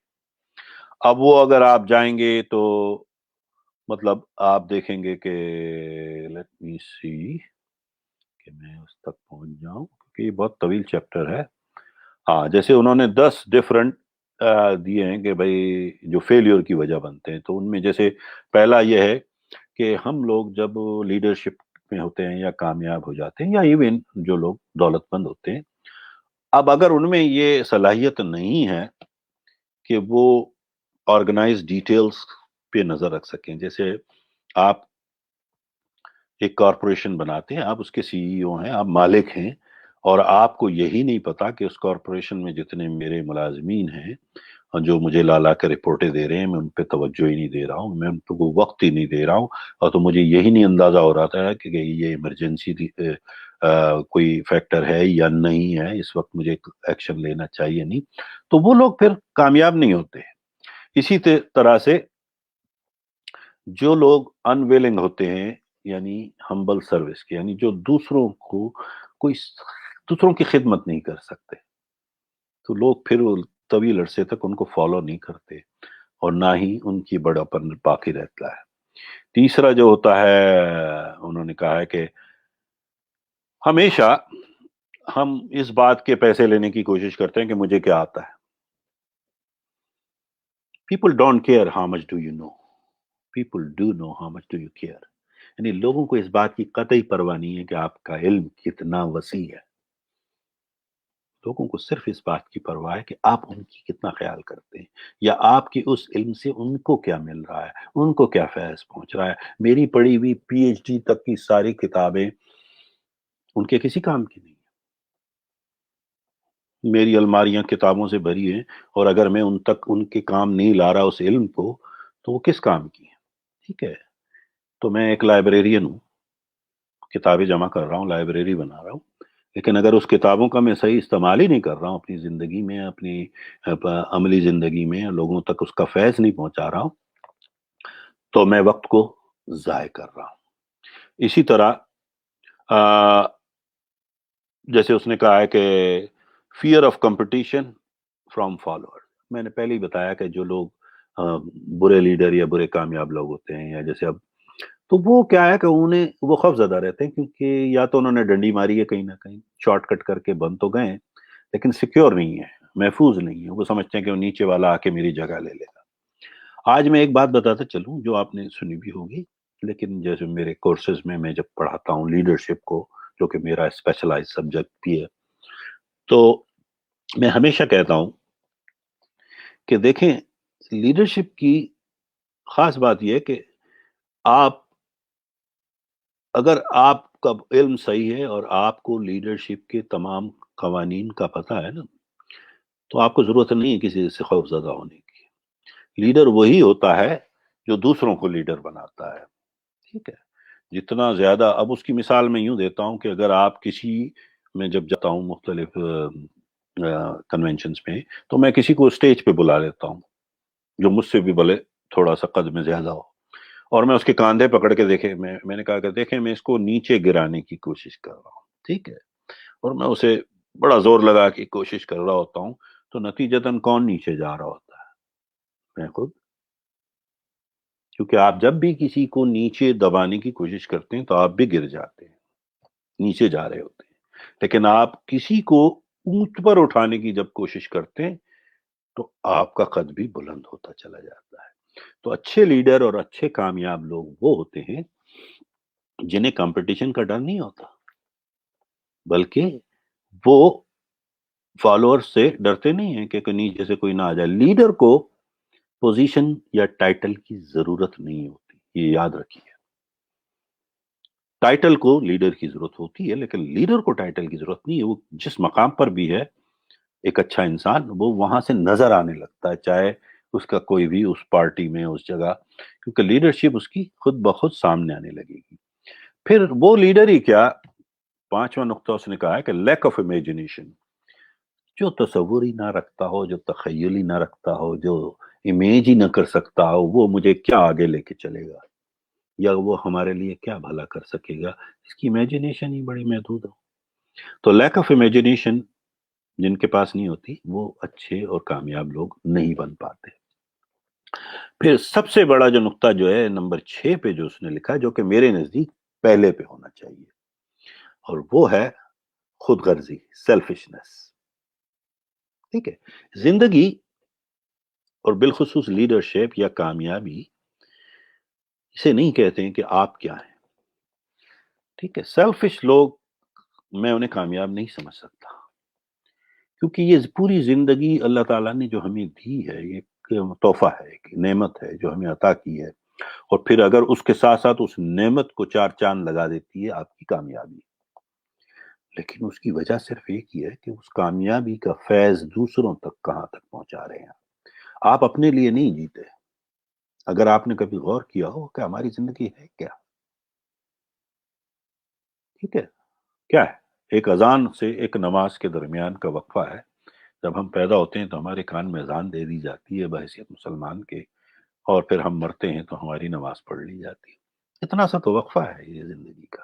اب وہ اگر آپ جائیں گے تو مطلب آپ دیکھیں گے کہ لیٹ می سی کہ میں اس تک پہنچ جاؤں، کیونکہ یہ بہت طویل چیپٹر ہے۔ ہاں، جیسے انہوں نے 10 ڈفرنٹ دیے ہیں کہ بھئی جو فیلیور کی وجہ بنتے ہیں، تو ان میں جیسے پہلا یہ ہے کہ ہم لوگ جب لیڈرشپ میں ہوتے ہیں یا کامیاب ہو جاتے ہیں، یا ایون جو لوگ دولت مند ہوتے ہیں، اب اگر ان میں یہ صلاحیت نہیں ہے کہ وہ آرگنائز ڈیٹیلز پہ نظر رکھ سکیں، جیسے آپ ایک کارپوریشن بناتے ہیں، آپ اس کے سی ای او ہیں، آپ مالک ہیں، اور آپ کو یہی نہیں پتا کہ اس کارپوریشن میں جتنے میرے ملازمین ہیں جو مجھے لا لا کے رپورٹیں دے رہے ہیں، میں ان پہ توجہ ہی نہیں دے رہا ہوں، میں ان کو وقت ہی نہیں دے رہا ہوں، اور تو مجھے یہی نہیں اندازہ ہو رہا تھا کہ یہ ایمرجنسی کوئی فیکٹر ہے یا نہیں ہے، اس وقت مجھے ایکشن لینا چاہیے نہیں، تو وہ لوگ پھر کامیاب نہیں ہوتے۔ اسی طرح سے جو لوگ انویلنگ ہوتے ہیں، یعنی ہمبل سروس کے، یعنی جو کوئی دوسروں کی خدمت نہیں کر سکتے، تو لوگ پھر طویل عرصے تک ان کو فالو نہیں کرتے، اور نہ ہی ان کی بڑاپن باقی رہتا ہے۔ تیسرا جو ہوتا ہے، انہوں نے کہا ہے کہ ہمیشہ ہم اس بات کے پیسے لینے کی کوشش کرتے ہیں کہ مجھے کیا آتا ہے۔ People don't care how much do you know, people do know how much do you care. یعنی لوگوں کو اس بات کی قطعی پرواہ نہیں ہے کہ آپ کا علم کتنا وسیع ہے، لوگوں کو صرف اس بات کی پرواہ ہے کہ آپ ان کی کتنا خیال کرتے ہیں، یا آپ کی اس علم سے ان کو کیا مل رہا ہے، ان کو کیا فیض پہنچ رہا ہے۔ میری پڑھی ہوئی پی ایچ ڈی تک کی ساری کتابیں ان کے کسی کام کی نہیں، میری الماریاں کتابوں سے بھری ہیں، اور اگر میں ان تک ان کے کام نہیں لا رہا اس علم کو، تو وہ کس کام کی ہے؟ ٹھیک ہے، تو میں ایک لائبریرین ہوں، کتابیں جمع کر رہا ہوں، لائبریری بنا رہا ہوں، لیکن اگر اس کتابوں کا میں صحیح استعمال ہی نہیں کر رہا ہوں اپنی زندگی میں، اپنی عملی زندگی میں، لوگوں تک اس کا فیض نہیں پہنچا رہا ہوں، تو میں وقت کو ضائع کر رہا ہوں۔ اسی طرح آ، جیسے اس نے کہا ہے کہ fear of competition from follower, میں نے پہلے ہی بتایا کہ جو لوگ برے لیڈر یا برے کامیاب لوگ ہوتے ہیں، یا جیسے اب، تو وہ کیا ہے کہ وہ خوف زدہ رہتے ہیں، کیونکہ یا تو انہوں نے ڈنڈی ماری ہے کہیں نہ کہیں، شارٹ کٹ کر کے بند تو گئے، لیکن سیکیور نہیں ہے، محفوظ نہیں ہے، وہ سمجھتے ہیں کہ وہ نیچے والا آ کے میری جگہ لے لے گا۔ آج میں ایک بات بتاتا چلوں جو آپ نے سنی بھی ہوگی، لیکن جیسے میرے کورسز میں جب پڑھاتا ہوں لیڈرشپ کو، جو کہ میرا اسپیشلائز سبجیکٹ بھی ہے، تو میں ہمیشہ کہتا ہوں کہ دیکھیں، لیڈرشپ کی خاص بات یہ ہے کہ آپ، اگر آپ کا علم صحیح ہے اور آپ کو لیڈرشپ کے تمام قوانین کا پتہ ہے نا، تو آپ کو ضرورت نہیں ہے کسی سے خوف زدہ ہونے کی۔ لیڈر وہی ہوتا ہے جو دوسروں کو لیڈر بناتا ہے، ٹھیک ہے۔ جتنا زیادہ، اب اس کی مثال میں یوں دیتا ہوں کہ اگر آپ کسی، میں جب جاتا ہوں مختلف کنونشنز میں، تو میں کسی کو اسٹیج پہ بلا لیتا ہوں جو مجھ سے بھی بھلے تھوڑا سا قد میں زیادہ ہو، اور میں اس کے کاندھے پکڑ کے، دیکھیں، میں نے کہا کہ دیکھیں، میں اس کو نیچے گرانے کی کوشش کر رہا ہوں، ٹھیک ہے، اور میں اسے بڑا زور لگا کے کوشش کر رہا ہوتا ہوں، تو نتیجتاً کون نیچے جا رہا ہوتا ہے؟ میں خود، کیونکہ آپ جب بھی کسی کو نیچے دبانے کی کوشش کرتے ہیں تو آپ بھی گر جاتے ہیں، نیچے جا رہے ہوتے ہیں، لیکن آپ کسی کو اونچ پر اٹھانے کی جب کوشش کرتے ہیں تو آپ کا قد بھی بلند ہوتا چلا جاتا ہے۔ تو اچھے لیڈر اور اچھے کامیاب لوگ وہ ہوتے ہیں جنہیں کمپٹیشن کا ڈر نہیں ہوتا، بلکہ وہ فالوور سے ڈرتے نہیں ہیں کہ نیچے سے کوئی نہ آ جائے۔ لیڈر کو پوزیشن یا ٹائٹل کی ضرورت نہیں ہوتی، یہ یاد رکھیے۔ ٹائٹل کو لیڈر کی ضرورت ہوتی ہے، لیکن لیڈر کو ٹائٹل کی ضرورت نہیں ہے۔ وہ جس مقام پر بھی ہے ایک اچھا انسان، وہ وہاں سے نظر آنے لگتا ہے، چاہے اس کا کوئی بھی اس پارٹی میں، اس جگہ، کیونکہ لیڈرشپ اس کی خود بخود سامنے آنے لگے گی۔ پھر وہ لیڈر ہی کیا، پانچواں نقطہ اس نے کہا ہے کہ لیک آف امیجنیشن، جو تصور ہی نہ رکھتا ہو، جو تخیل ہی نہ رکھتا ہو، جو امیج ہی نہ کر سکتا ہو، وہ مجھے کیا آگے لے کے چلے گا، یا وہ ہمارے لیے کیا بھلا کر سکے گا، اس کی امیجنیشن ہی بڑی محدود ہو۔ تو لیک آف امیجنیشن جن کے پاس نہیں ہوتی، وہ اچھے اور کامیاب لوگ نہیں بن پاتے۔ پھر سب سے بڑا جو نقطہ جو ہے نمبر 6 پہ جو اس نے لکھا، جو کہ میرے نزدیک پہلے پہ ہونا چاہیے، اور وہ ہے خود غرضی، سیلفشنس، ٹھیک ہے۔ زندگی اور بالخصوص لیڈرشپ یا کامیابی اسے نہیں کہتے ہیں کہ آپ کیا ہیں، ٹھیک ہے۔ سیلفش لوگ، میں انہیں کامیاب نہیں سمجھ سکتا، کیونکہ یہ پوری زندگی اللہ تعالیٰ نے جو ہمیں دی ہے، یہ ایک تحفہ ہے، ایک نعمت ہے جو ہمیں عطا کی ہے، اور پھر اگر اس کے ساتھ ساتھ اس نعمت کو چار چاند لگا دیتی ہے آپ کی کامیابی، لیکن اس کی وجہ صرف ایک ہی ہے کہ اس کامیابی کا فیض دوسروں تک کہاں تک پہنچا رہے ہیں۔ آپ اپنے لیے نہیں جیتے۔ اگر آپ نے کبھی غور کیا ہو کہ ہماری زندگی ہے کیا، ٹھیک ہے، کیا ہے؟ ایک اذان سے ایک نماز کے درمیان کا وقفہ ہے جب ہم پیدا ہوتے ہیں تو ہمارے کان میں اذان دے دی جاتی ہے بحیثیت مسلمان کے، اور پھر ہم مرتے ہیں تو ہماری نماز پڑھ لی جاتی ہے۔ اتنا سا تو وقفہ ہے یہ زندگی کا۔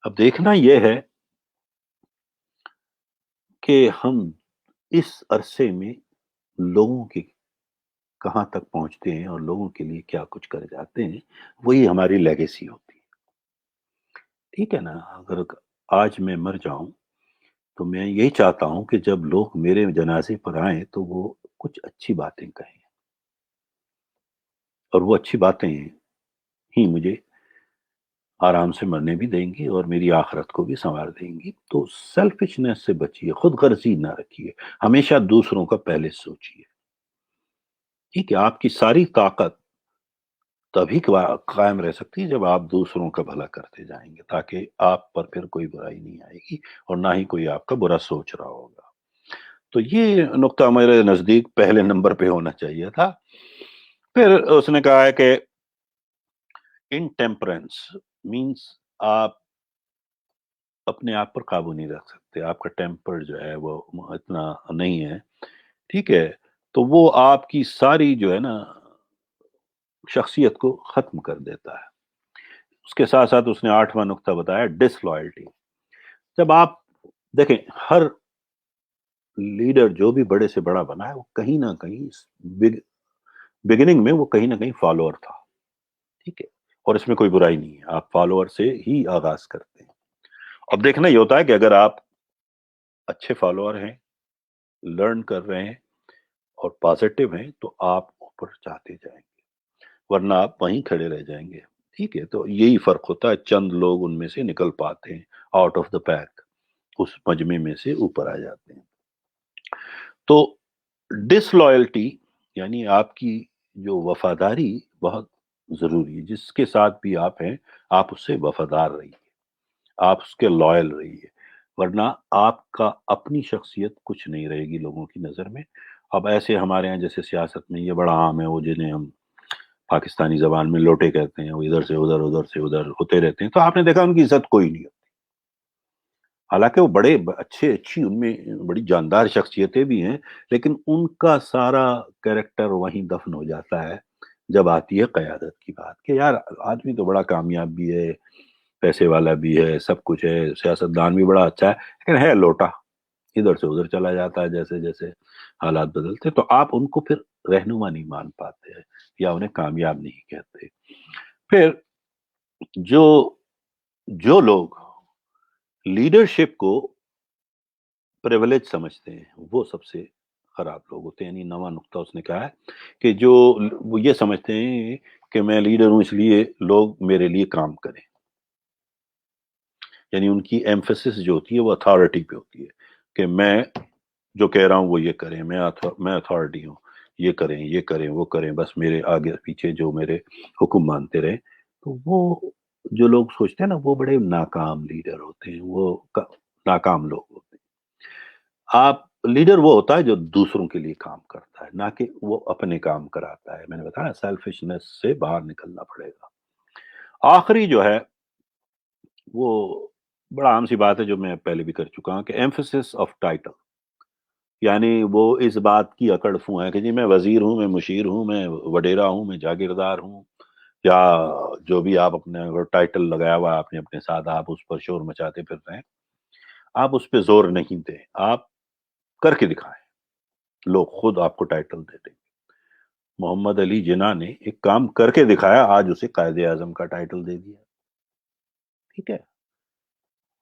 اب دیکھنا یہ ہے کہ ہم اس عرصے میں لوگوں کی کہاں تک پہنچتے ہیں اور لوگوں کے لیے کیا کچھ کر جاتے ہیں، وہی ہماری لیگیسی ہوتی ہے۔ ٹھیک ہے نا؟ اگر آج میں مر جاؤں تو میں یہی چاہتا ہوں کہ جب لوگ میرے جنازے پر آئیں تو وہ کچھ اچھی باتیں کہیں، اور وہ اچھی باتیں ہی مجھے آرام سے مرنے بھی دیں گی اور میری آخرت کو بھی سنوار دیں گی۔ تو سیلفشنس سے بچیے، خود غرضی نہ رکھیے، ہمیشہ دوسروں کا پہلے سوچیے۔ ٹھیک ہے؟ آپ کی ساری طاقت تبھی قائم رہ سکتی ہے جب آپ دوسروں کا بھلا کرتے جائیں گے، تاکہ آپ پر پھر کوئی برائی نہیں آئے گی اور نہ ہی کوئی آپ کا برا سوچ رہا ہوگا۔ تو یہ نقطہ میرے نزدیک پہلے نمبر پہ ہونا چاہیے تھا۔ پھر اس نے کہا ہے کہ انٹیمپرنس مینس آپ اپنے آپ پر قابو نہیں رکھ سکتے، آپ کا ٹیمپر جو ہے وہ اتنا نہیں ہے۔ ٹھیک ہے؟ تو وہ آپ کی ساری جو ہے نا شخصیت کو ختم کر دیتا ہے۔ اس کے ساتھ ساتھ اس نے 8واں نقطہ بتایا ڈس لائلٹی۔ جب آپ دیکھیں، ہر لیڈر جو بھی بڑے سے بڑا بنا ہے وہ کہیں نہ کہیں بگننگ میں وہ کہیں نہ کہیں فالوور تھا۔ ٹھیک ہے؟ اور اس میں کوئی برائی نہیں ہے، آپ فالوور سے ہی آغاز کرتے ہیں۔ اب دیکھنا یہ ہوتا ہے کہ اگر آپ اچھے فالوور ہیں، لرن کر رہے ہیں اور پازیٹیو ہیں تو آپ اوپر جاتے جائیں گے، ورنہ آپ وہیں کھڑے رہ جائیں گے۔ ٹھیک ہے؟ تو یہی فرق ہوتا ہے، چند لوگ ان میں سے نکل پاتے ہیں، آؤٹ آف دا پیک، اس مجمع میں سے اوپر آ جاتے ہیں۔ تو ڈس لائلٹی یعنی آپ کی جو وفاداری بہت ضروری ہے، جس کے ساتھ بھی آپ ہیں آپ اس سے وفادار رہیے، آپ اس کے لائل رہیے، ورنہ آپ کا اپنی شخصیت کچھ نہیں رہے گی لوگوں کی نظر میں۔ اب ایسے ہمارے ہیں جیسے سیاست میں یہ بڑا عام ہے، وہ جنہیں ہم پاکستانی زبان میں لوٹے کہتے ہیں، وہ ادھر سے ادھر ادھر سے ادھر ہوتے رہتے ہیں، تو آپ نے دیکھا ان کی عزت کوئی نہیں ہوتی۔ حالانکہ وہ بڑے اچھی ان میں بڑی جاندار شخصیتیں بھی ہیں، لیکن ان کا سارا کریکٹر وہیں دفن ہو جاتا ہے جب آتی ہے قیادت کی بات، کہ یار آدمی تو بڑا کامیاب بھی ہے، پیسے والا بھی ہے، سب کچھ ہے، سیاست دان بھی بڑا اچھا ہے، لیکن ہے لوٹا، ادھر سے ادھر چلا جاتا ہے جیسے جیسے حالات بدلتے، تو آپ ان کو پھر رہنما نہیں مان پاتے ہیں یا انہیں کامیاب نہیں کہتے۔ پھر جو جو لوگ لیڈرشپ کو پریولیج سمجھتے ہیں وہ سب سے خراب لوگ ہوتے ہیں۔ یعنی 9واں نقطہ اس نے کہا ہے کہ جو وہ یہ سمجھتے ہیں کہ میں لیڈر ہوں اس لیے لوگ میرے لیے کام کریں، یعنی ان کی ایمفیسس جو ہوتی ہے وہ اتھارٹی پہ ہوتی ہے، کہ میں جو کہہ رہا ہوں وہ یہ کریں، میں اتھارٹی ہوں، یہ کریں یہ کریں وہ کریں، بس میرے آگے پیچھے جو میرے حکم مانتے رہیں۔ تو وہ جو لوگ سوچتے ہیں نا وہ بڑے ناکام لیڈر ہوتے ہیں، وہ ناکام لوگ ہوتے ہیں۔ آپ لیڈر وہ ہوتا ہے جو دوسروں کے لیے کام کرتا ہے، نہ کہ وہ اپنے کام کراتا ہے۔ میں نے بتایا سیلفشنس سے باہر نکلنا پڑے گا۔ آخری جو ہے وہ بڑا عام سی بات ہے جو میں پہلے بھی کر چکا ہوں، کہ ایمفیسس آف ٹائٹل، یعنی وہ اس بات کی اکڑ فوں ہے کہ جی میں وزیر ہوں، میں مشیر ہوں، میں وڈیرا ہوں، میں جاگیردار ہوں، یا جو بھی آپ اپنے ٹائٹل لگایا ہوا ہے آپ نے اپنے ساتھ، آپ اس پر شور مچاتے پھر رہے ہیں۔ آپ اس پہ زور نہیں دیں، آپ کر کے دکھائیں، لوگ خود آپ کو ٹائٹل دے دیں۔ محمد علی جناح نے ایک کام کر کے دکھایا، آج اسے قائد اعظم کا ٹائٹل دے دیا۔ ٹھیک ہے؟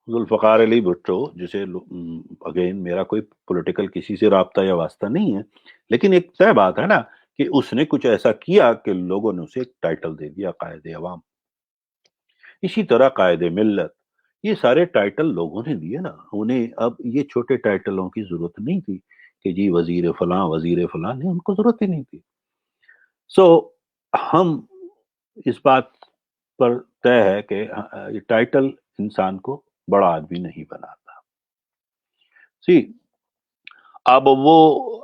ذوالفقار علی بھٹو، جسے اگین میرا کوئی پولیٹیکل کسی سے رابطہ یا واسطہ نہیں ہے، لیکن ایک طے بات ہے نا کہ اس نے کچھ ایسا کیا کہ لوگوں نے اسے ایک ٹائٹل دے دیا، قائد عوام۔ اسی طرح قائد ملت، یہ سارے ٹائٹل لوگوں نے دیے نا انہیں، اب یہ چھوٹے ٹائٹلوں کی ضرورت نہیں تھی کہ جی وزیر فلاں وزیر فلاں، نہیں، ان کو ضرورت ہی نہیں تھی۔ سو ہم اس بات پر طے ہے کہ یہ ٹائٹل انسان کو بڑا آدمی نہیں بناتا۔ سی اب وہ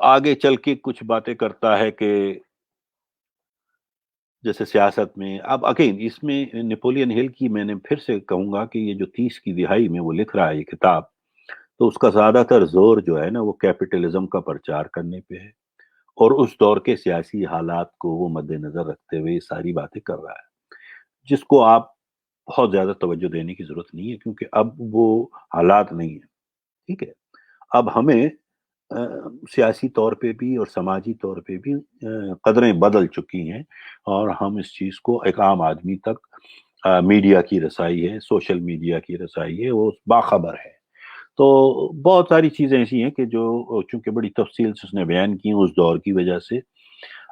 آگے چل کے کچھ باتیں کرتا ہے کہ جیسے سیاست میں، اب اگین اس میں نیپولین ہل کی میں نے پھر سے کہوں گا کہ یہ جو 30 کی دہائی میں وہ لکھ رہا ہے یہ کتاب، تو اس کا زیادہ تر زور جو ہے نا وہ کیپٹلزم کا پرچار کرنے پہ ہے، اور اس دور کے سیاسی حالات کو وہ مد نظر رکھتے ہوئے یہ ساری باتیں کر رہا ہے، جس کو آپ بہت زیادہ توجہ دینے کی ضرورت نہیں ہے، کیونکہ اب وہ حالات نہیں ہیں، ٹھیک ہے؟ اب ہمیں سیاسی طور پہ بھی اور سماجی طور پہ بھی قدریں بدل چکی ہیں، اور ہم اس چیز کو ایک عام آدمی تک میڈیا کی رسائی ہے، سوشل میڈیا کی رسائی ہے، وہ باخبر ہے۔ تو بہت ساری چیزیں ایسی ہیں کہ جو چونکہ بڑی تفصیل سے اس نے بیان کی ہیں اس دور کی وجہ سے،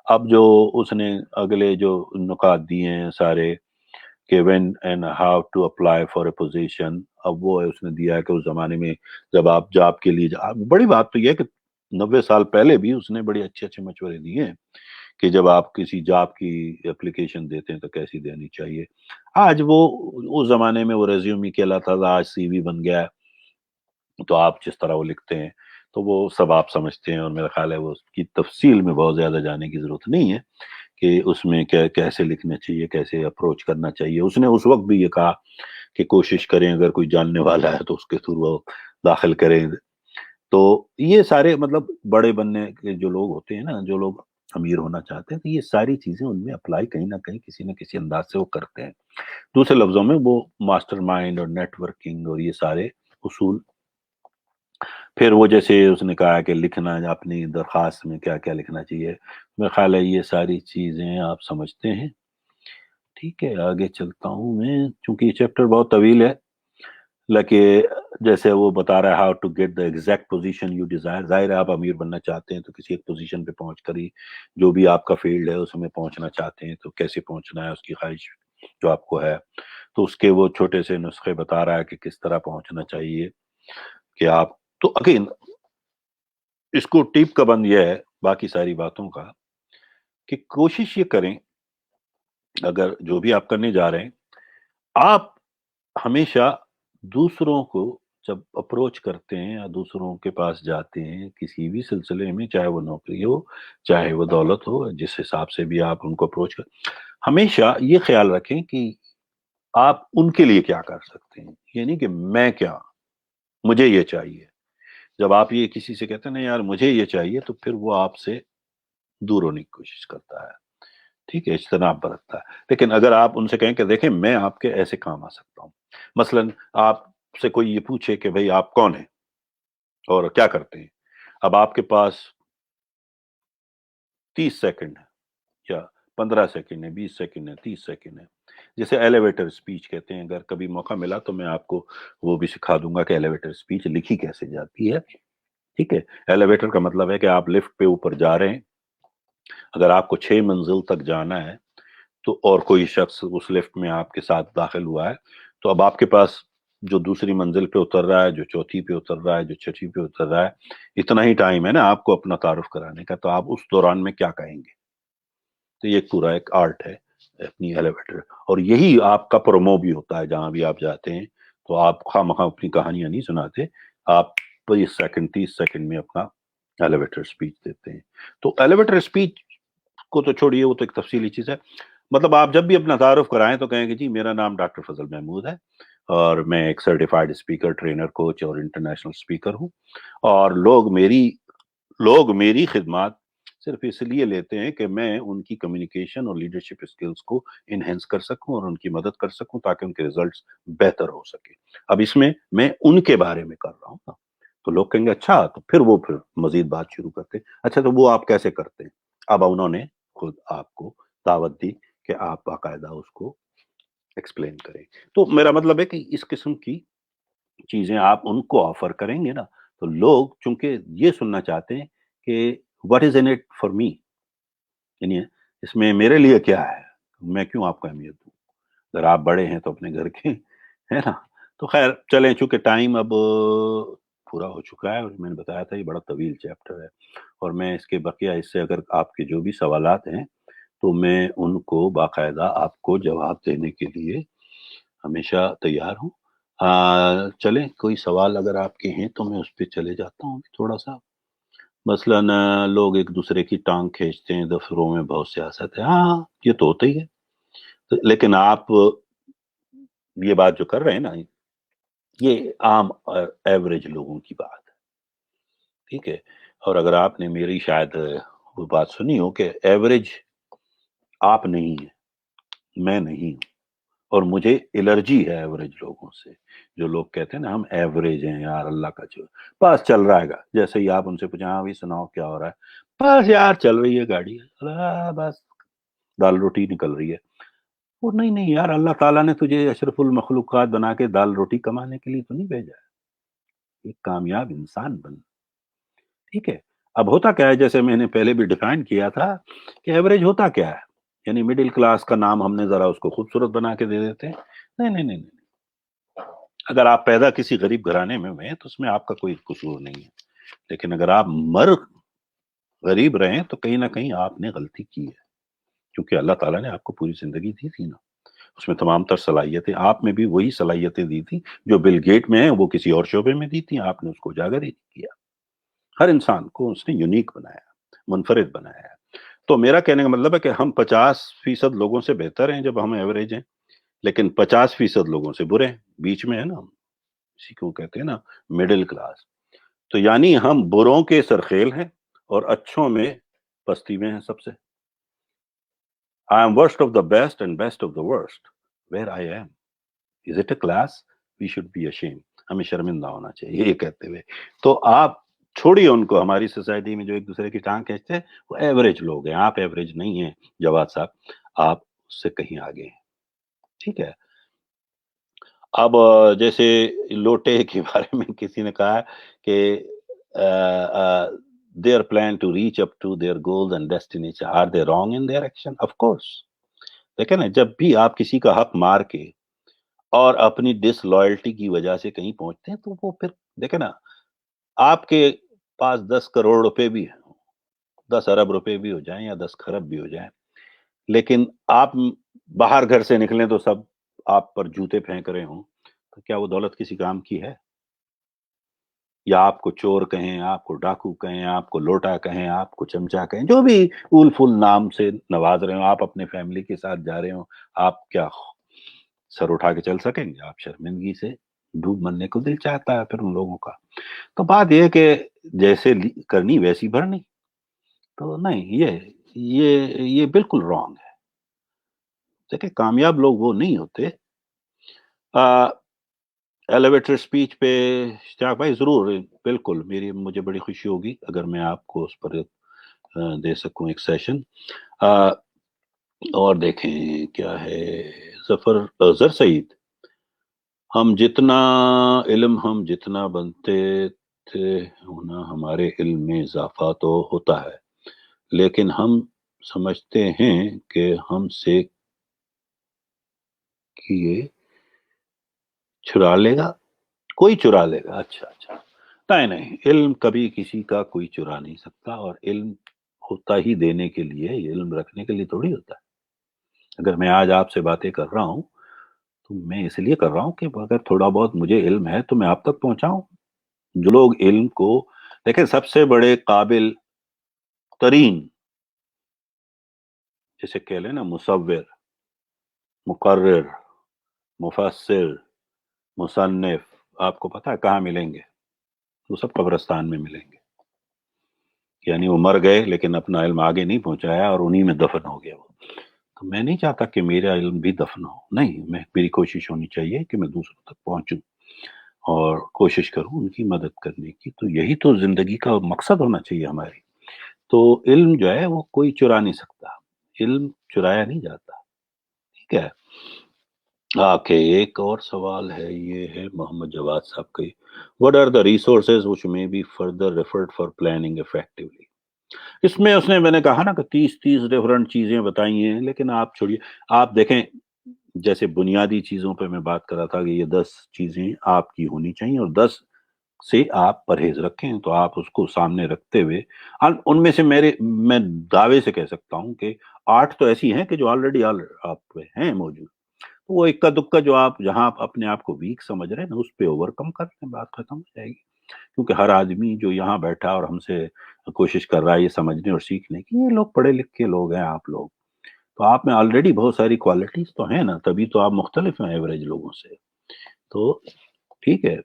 اب جو اس نے اگلے جو نکات دیے ہیں سارے کہ when and how to apply for a position, اب وہ اس نے دیا ہے کہ اس زمانے میں جب آپ جاب کے لیے بڑی بات تو یہ ہے کہ 90 سال پہلے بھی اس نے بڑے اچھے اچھے مشورے دیے ہیں کہ جب آپ کسی جاب کی اپلیکیشن دیتے ہیں تو کیسی دینی چاہیے۔ آج وہ اس زمانے میں وہ ریزیومی کہلاتا تھا، آج سی وی بن گیا ہے، تو آپ جس طرح وہ لکھتے ہیں تو وہ سب آپ سمجھتے ہیں، اور میرا خیال ہے وہ اس کی تفصیل میں بہت زیادہ جانے کی ضرورت نہیں ہے کہ اس میں کیسے لکھنا چاہیے، کیسے اپروچ کرنا چاہیے۔ اس نے اس وقت بھی یہ کہا کہ کوشش کریں اگر کوئی جاننے والا ہے تو اس کے تھرو وہ داخل کریں۔ تو یہ سارے مطلب بڑے بننے کے جو لوگ ہوتے ہیں نا، جو لوگ امیر ہونا چاہتے ہیں، تو یہ ساری چیزیں ان میں اپلائی کہیں نہ کسی انداز سے وہ کرتے ہیں۔ دوسرے لفظوں میں وہ ماسٹر مائنڈ اور نیٹ ورکنگ اور یہ سارے اصول، پھر وہ جیسے اس نے کہا کہ لکھنا اپنی درخواست میں کیا کیا لکھنا چاہیے، میرا خیال ہے یہ ساری چیزیں آپ سمجھتے ہیں۔ ٹھیک ہے، آگے چلتا ہوں میں، چونکہ یہ چیپٹر بہت طویل ہے، لیکن جیسے وہ بتا رہا ہے how to get the exact position you desire, ظاہر ہے آپ امیر بننا چاہتے ہیں تو کسی ایک پوزیشن پہ پہنچ کر ہی، جو بھی آپ کا فیلڈ ہے اس میں پہنچنا چاہتے ہیں تو کیسے پہنچنا ہے، اس کی خواہش جو آپ کو ہے، تو اس کے وہ چھوٹے سے نسخے بتا رہا ہے کہ کس طرح پہنچنا چاہیے کہ آپ، تو اگین اس کو ٹیپ کا بند یہ ہے باقی ساری باتوں کا کہ کوشش یہ کریں، اگر جو بھی آپ کرنے جا رہے ہیں، آپ ہمیشہ دوسروں کو جب اپروچ کرتے ہیں یا دوسروں کے پاس جاتے ہیں کسی بھی سلسلے میں، چاہے وہ نوکری ہو، چاہے وہ دولت ہو، جس حساب سے بھی آپ ان کو اپروچ ہمیشہ یہ خیال رکھیں کہ آپ ان کے لیے کیا کر سکتے ہیں، یہ نہیں کہ میں کیا، مجھے یہ چاہیے۔ جب آپ یہ کسی سے کہتے ہیں نا یار مجھے یہ چاہیے، تو پھر وہ آپ سے دور ہونے کی کوشش کرتا ہے، ٹھیک ہے، اجتناب برتتا ہے۔ لیکن اگر آپ ان سے کہیں کہ دیکھیں میں آپ کے ایسے کام آ سکتا ہوں، مثلا آپ سے کوئی یہ پوچھے کہ بھئی آپ کون ہیں اور کیا کرتے ہیں، اب آپ کے پاس 30 سیکنڈ ہے یا 15 سیکنڈ ہے، 20 سیکنڈ ہے، 30 سیکنڈ ہے، جیسے ایلیویٹر اسپیچ کہتے ہیں، اگر کبھی موقع ملا تو میں آپ کو وہ بھی سکھا دوں گا کہ ایلیویٹر اسپیچ لکھی کیسے جاتی ہے، ٹھیک ہے۔ ایلیویٹر کا مطلب ہے کہ آپ لفٹ پہ اوپر جا رہے ہیں، اگر آپ کو 6 منزل تک جانا ہے تو، اور کوئی شخص اس لفٹ میں آپ کے ساتھ داخل ہوا ہے، تو اب آپ کے پاس جو دوسری منزل پہ اتر رہا ہے، جو چوتھی پہ اتر رہا ہے، جو چھٹی پہ اتر رہا ہے، اتنا ہی ٹائم ہے نا آپ کو اپنا تعارف کرانے کا، تو آپ اس دوران میں کیا کہیں گے؟ تو یہ پورا ایک آرٹ ہے اپنی ایلیویٹر، اور یہی آپ کا پرومو بھی ہوتا ہے جہاں بھی آپ جاتے ہیں، تو آپ خواہ مخواہ اپنی کہانیاں نہیں سناتے، آپ 20 سیکنڈ 30 سیکنڈ میں اپنا ایلیویٹر اسپیچ دیتے ہیں۔ تو ایلیویٹر اسپیچ کو تو چھوڑیے، وہ تو ایک تفصیلی چیز ہے، مطلب آپ جب بھی اپنا تعارف کرائیں تو کہیں کہ جی میرا نام ڈاکٹر فضل محمود ہے، اور میں ایک سرٹیفائیڈ اسپیکر، ٹرینر، کوچ اور انٹرنیشنل اسپیکر ہوں، اور لوگ میری خدمات صرف اس لیے لیتے ہیں کہ میں ان کی کمیونیکیشن اور لیڈرشپ اسکلز کو انہینس کر سکوں اور ان کی مدد کر سکوں تاکہ ان کے ریزلٹس بہتر ہو سکے۔ اب اس میں ان کے بارے میں کر رہا ہوں نا، تو لوگ کہیں گے اچھا، تو پھر مزید بات شروع کرتے ہیں، اچھا تو وہ آپ کیسے کرتے ہیں؟ اب انہوں نے خود آپ کو دعوت دی کہ آپ باقاعدہ اس کو ایکسپلین کریں۔ تو میرا مطلب ہے کہ اس قسم کی چیزیں آپ ان کو آفر کریں گے نا، تو لوگ چونکہ یہ سننا چاہتے ہیں کہ what is in it for me, یعنی اس میں میرے لیے کیا ہے، میں کیوں آپ کو اہمیت دوں، اگر آپ بڑے ہیں تو اپنے گھر کے ہے نا۔ تو خیر چلیں، چونکہ ٹائم اب پورا ہو چکا ہے، اور میں نے بتایا تھا یہ بڑا طویل چیپٹر ہے، اور میں اس کے بقیہ حصے اگر آپ کے جو بھی سوالات ہیں تو میں ان کو باقاعدہ آپ کو جواب دینے کے لیے ہمیشہ تیار ہوں۔ چلیں کوئی سوال اگر آپ کے ہیں تو میں اس پہ چلے جاتا ہوں تھوڑا سا۔ مثلاً لوگ ایک دوسرے کی ٹانگ کھینچتے ہیں دفتروں میں، بہت سیاست ہے، ہاں ہاں یہ تو ہوتا ہی ہے، لیکن آپ یہ بات جو کر رہے ہیں نا، یہ عام ایوریج لوگوں کی بات ہے، ٹھیک ہے؟ اور اگر آپ نے میری شاید وہ بات سنی ہو کہ ایوریج آپ نہیں ہیں، میں نہیں ہوں، اور مجھے الرجی ہے ایوریج لوگوں سے۔ جو لوگ کہتے ہیں نا ہم ایوریج ہیں یار، اللہ کا جو بس چل رہا ہے گا، جیسے ہی آپ ان سے پوچھیں ہاں بھی سناؤ کیا ہو رہا ہے، بس یار چل رہی ہے گاڑی، بس دال روٹی نکل رہی ہے۔ وہ نہیں نہیں یار، اللہ تعالیٰ نے تجھے اشرف المخلوقات بنا کے دال روٹی کمانے کے لیے تو نہیں بھیجا ہے، ایک کامیاب انسان بن، ٹھیک ہے؟ اب ہوتا کیا ہے، جیسے میں نے پہلے بھی ڈیفائن کیا تھا کہ ایوریج ہوتا کیا ہے، یعنی مڈل کلاس کا نام ہم نے ذرا اس کو خوبصورت بنا کے دے دیتے ہیں۔ نہیں نہیں نہیں نہیں، اگر آپ پیدا کسی غریب گھرانے میں ہوئے ہیں تو اس میں آپ کا کوئی قصور نہیں ہے، لیکن اگر آپ مر غریب رہے تو کہیں نہ کہیں آپ نے غلطی کی ہے، کیونکہ اللہ تعالیٰ نے آپ کو پوری زندگی دی تھی نا، اس میں تمام تر صلاحیتیں آپ میں بھی وہی صلاحیتیں دی تھی جو بل گیٹ میں ہیں، وہ کسی اور شعبے میں دی تھی، آپ نے اس کو اجاگر ہی نہیں کیا۔ ہر انسان کو اس نے یونیک بنایا، منفرد بنایا ہے۔ تو میرا کہنے کا مطلب ہے کہ ہم 50% لوگوں سے بہتر ہیں جب ہم ایوریج ہیں، لیکن 50% لوگوں سے برے ہیں، بیچ میں ہے نا ہم، اسی کو کہتے ہیں نا مڈل کلاس۔ تو یعنی ہم بروں کے سرخیل ہیں اور اچھوں میں پستی میں ہیں سب سے۔ I am worst of the best and best of the worst where I am. Is it a class? We should be ashamed. ہمیں شرمندہ ہونا چاہیے یہ کہتے ہوئے۔ تو آپ چھوڑیے ان کو، ہماری سوسائٹی میں جو ایک دوسرے کی ٹانگ کھینچتے ہیں وہ ایوریج لوگ ہیں، آپ ایوریج نہیں ہیں جواد صاحب، آپ اس سے کہیں آگے ہیں، ٹھیک ہے؟ اب جیسے لوٹے کے بارے میں کسی نے کہا کہ their plan to reach up to their goals and destination, are they wrong in their action? Of course. دیکھیں نا، جب بھی آپ کسی کا حق مار کے اور اپنی ڈس لائلٹی کی وجہ سے کہیں پہنچتے ہیں تو وہ پھر دیکھیں نا، آپ کے پاس 10 کروڑ روپے بھی ہیں، 10 ارب روپے بھی ہو جائیں یا 10 کھرب بھی ہو جائیں، لیکن آپ باہر گھر سے نکلیں تو سب آپ پر جوتے پھینک رہے ہوں، تو کیا وہ دولت کسی کام کی ہے؟ یا آپ کو چور کہیں، آپ کو ڈاکو کہیں، آپ کو لوٹا کہیں، آپ کو چمچا کہیں، جو بھی اول فل نام سے نواز رہے ہوں، آپ اپنے فیملی کے ساتھ جا رہے ہوں، آپ کیا سر اٹھا کے چل سکیں گے؟ آپ شرمندگی سے ڈوب مرنے کو دل چاہتا ہے پھر ان لوگوں کا۔ تو بات یہ ہے کہ جیسے کرنی ویسی بھرنی، تو نہیں، یہ بالکل رانگ ہے۔ دیکھیں کامیاب لوگ وہ نہیں ہوتے۔ ایلیویٹر سپیچ پہ اشتیاق بھائی ضرور، بالکل مجھے بڑی خوشی ہوگی اگر میں آپ کو اس پر دے سکوں ایک سیشن۔ اور دیکھیں کیا ہے، زر سعید، ہم جتنا بنتے تھے ہونا، ہمارے علم میں اضافہ تو ہوتا ہے، لیکن ہم سمجھتے ہیں کہ ہم سے کیے چھڑا لے گا، کوئی چرا لے گا۔ اچھا اچھا، نہیں نہیں، علم کبھی کسی کا کوئی چرا نہیں سکتا، اور علم ہوتا ہی دینے کے لیے، علم رکھنے کے لیے تھوڑی ہوتا ہے۔ اگر میں آج آپ سے باتیں کر رہا ہوں تو میں اس لیے کر رہا ہوں کہ اگر تھوڑا بہت مجھے علم ہے تو میں آپ تک پہنچاؤں۔ جو لوگ علم کو دیکھیں، سب سے بڑے قابل ترین، جسے کہہ لیں نا، مصور، مقرر، مفسر، مصنف، آپ کو پتا ہے کہاں ملیں گے؟ وہ سب قبرستان میں ملیں گے، یعنی وہ مر گئے لیکن اپنا علم آگے نہیں پہنچایا اور انہی میں دفن ہو گیا وہ۔ تو میں نہیں چاہتا کہ میرا علم بھی دفن ہو، نہیں، میری کوشش ہونی چاہیے کہ میں دوسروں تک پہنچوں اور کوشش کروں ان کی مدد کرنے کی۔ تو یہی تو زندگی کا مقصد ہونا چاہیے ہماری۔ تو علم جو ہے وہ کوئی چرا نہیں سکتا، علم چرایا نہیں جاتا، ٹھیک ہے؟ ایک اور سوال ہے، یہ ہے محمد جواد صاحب کا، what are the resources which may be further referred for planning effectively؟ اس میں نے کہا نا کہ 30 ڈفرنٹ چیزیں بتائی ہیں، لیکن آپ چھوڑیے، آپ دیکھیں جیسے بنیادی چیزوں پہ میں بات کر رہا تھا کہ یہ 10 چیزیں آپ کی ہونی چاہیے اور 10 سے آپ پرہیز رکھیں، تو آپ اس کو سامنے رکھتے ہوئے ان میں سے میں دعوے سے کہہ سکتا ہوں کہ 8 تو ایسی ہیں کہ جو آلریڈی آپ پہ ہیں موجود، وہ اکا دکا جو آپ جہاں آپ اپنے آپ کو ویک سمجھ رہے ہیں نا، اس پہ اوور کم کر لیں، بات ختم ہو جائے گی۔ کیونکہ ہر آدمی جو یہاں بیٹھا اور ہم سے کوشش کر رہا ہے یہ سمجھنے اور سیکھنے کی، یہ لوگ پڑھے لکھے لوگ ہیں، آپ لوگ تو آپ میں آلریڈی بہت ساری کوالٹیز تو ہیں نا، تبھی تو آپ مختلف ہیں ایوریج لوگوں سے۔ تو ٹھیک ہے.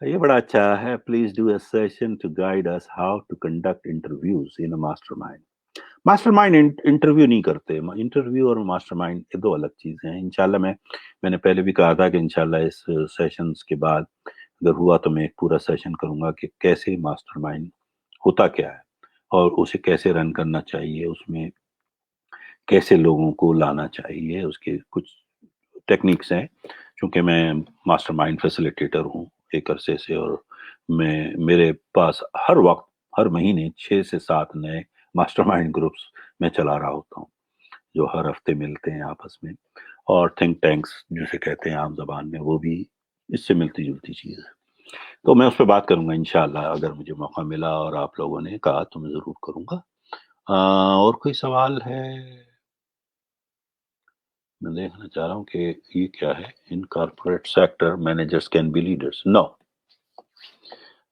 یہ بڑا اچھا ہے. Please do a session to guide us how to conduct interviews in a mastermind. Mastermind interview نہیں کرتے. انٹرویو اور ماسٹر مائنڈ یہ دو الگ چیزیں ہیں. انشاءاللہ میں نے پہلے بھی کہا تھا کہ انشاءاللہ اس سیشنز کے بعد اگر ہوا تو میں ایک پورا سیشن کروں گا کہ کیسے ماسٹر مائنڈ ہوتا کیا ہے اور اسے کیسے رن کرنا چاہیے, اس میں کیسے لوگوں کو لانا چاہیے, اس کے کچھ ٹیکنیکس ہیں. چونکہ میں ماسٹر مائنڈ فیسیلیٹیٹر ہوں ایک عرصے سے, اور میرے پاس ہر وقت ہر مہینے 6 سے 7 نئے ماسٹر مائنڈ گروپس میں چلا رہا ہوتا ہوں جو ہر ہفتے ملتے ہیں آپس میں. اور تھنک ٹینکس جسے کہتے ہیں عام زبان میں, وہ بھی اس سے ملتی جلتی چیز ہے. تو میں اس پہ بات کروں گا انشاءاللہ. اگر مجھے موقع ملا اور آپ لوگوں نے کہا تو میں ضرور کروں گا. اور کوئی سوال ہے؟ میں دیکھنا چاہ رہا ہوں کہ یہ کیا ہے. ان corporate sector managers can be leaders. No,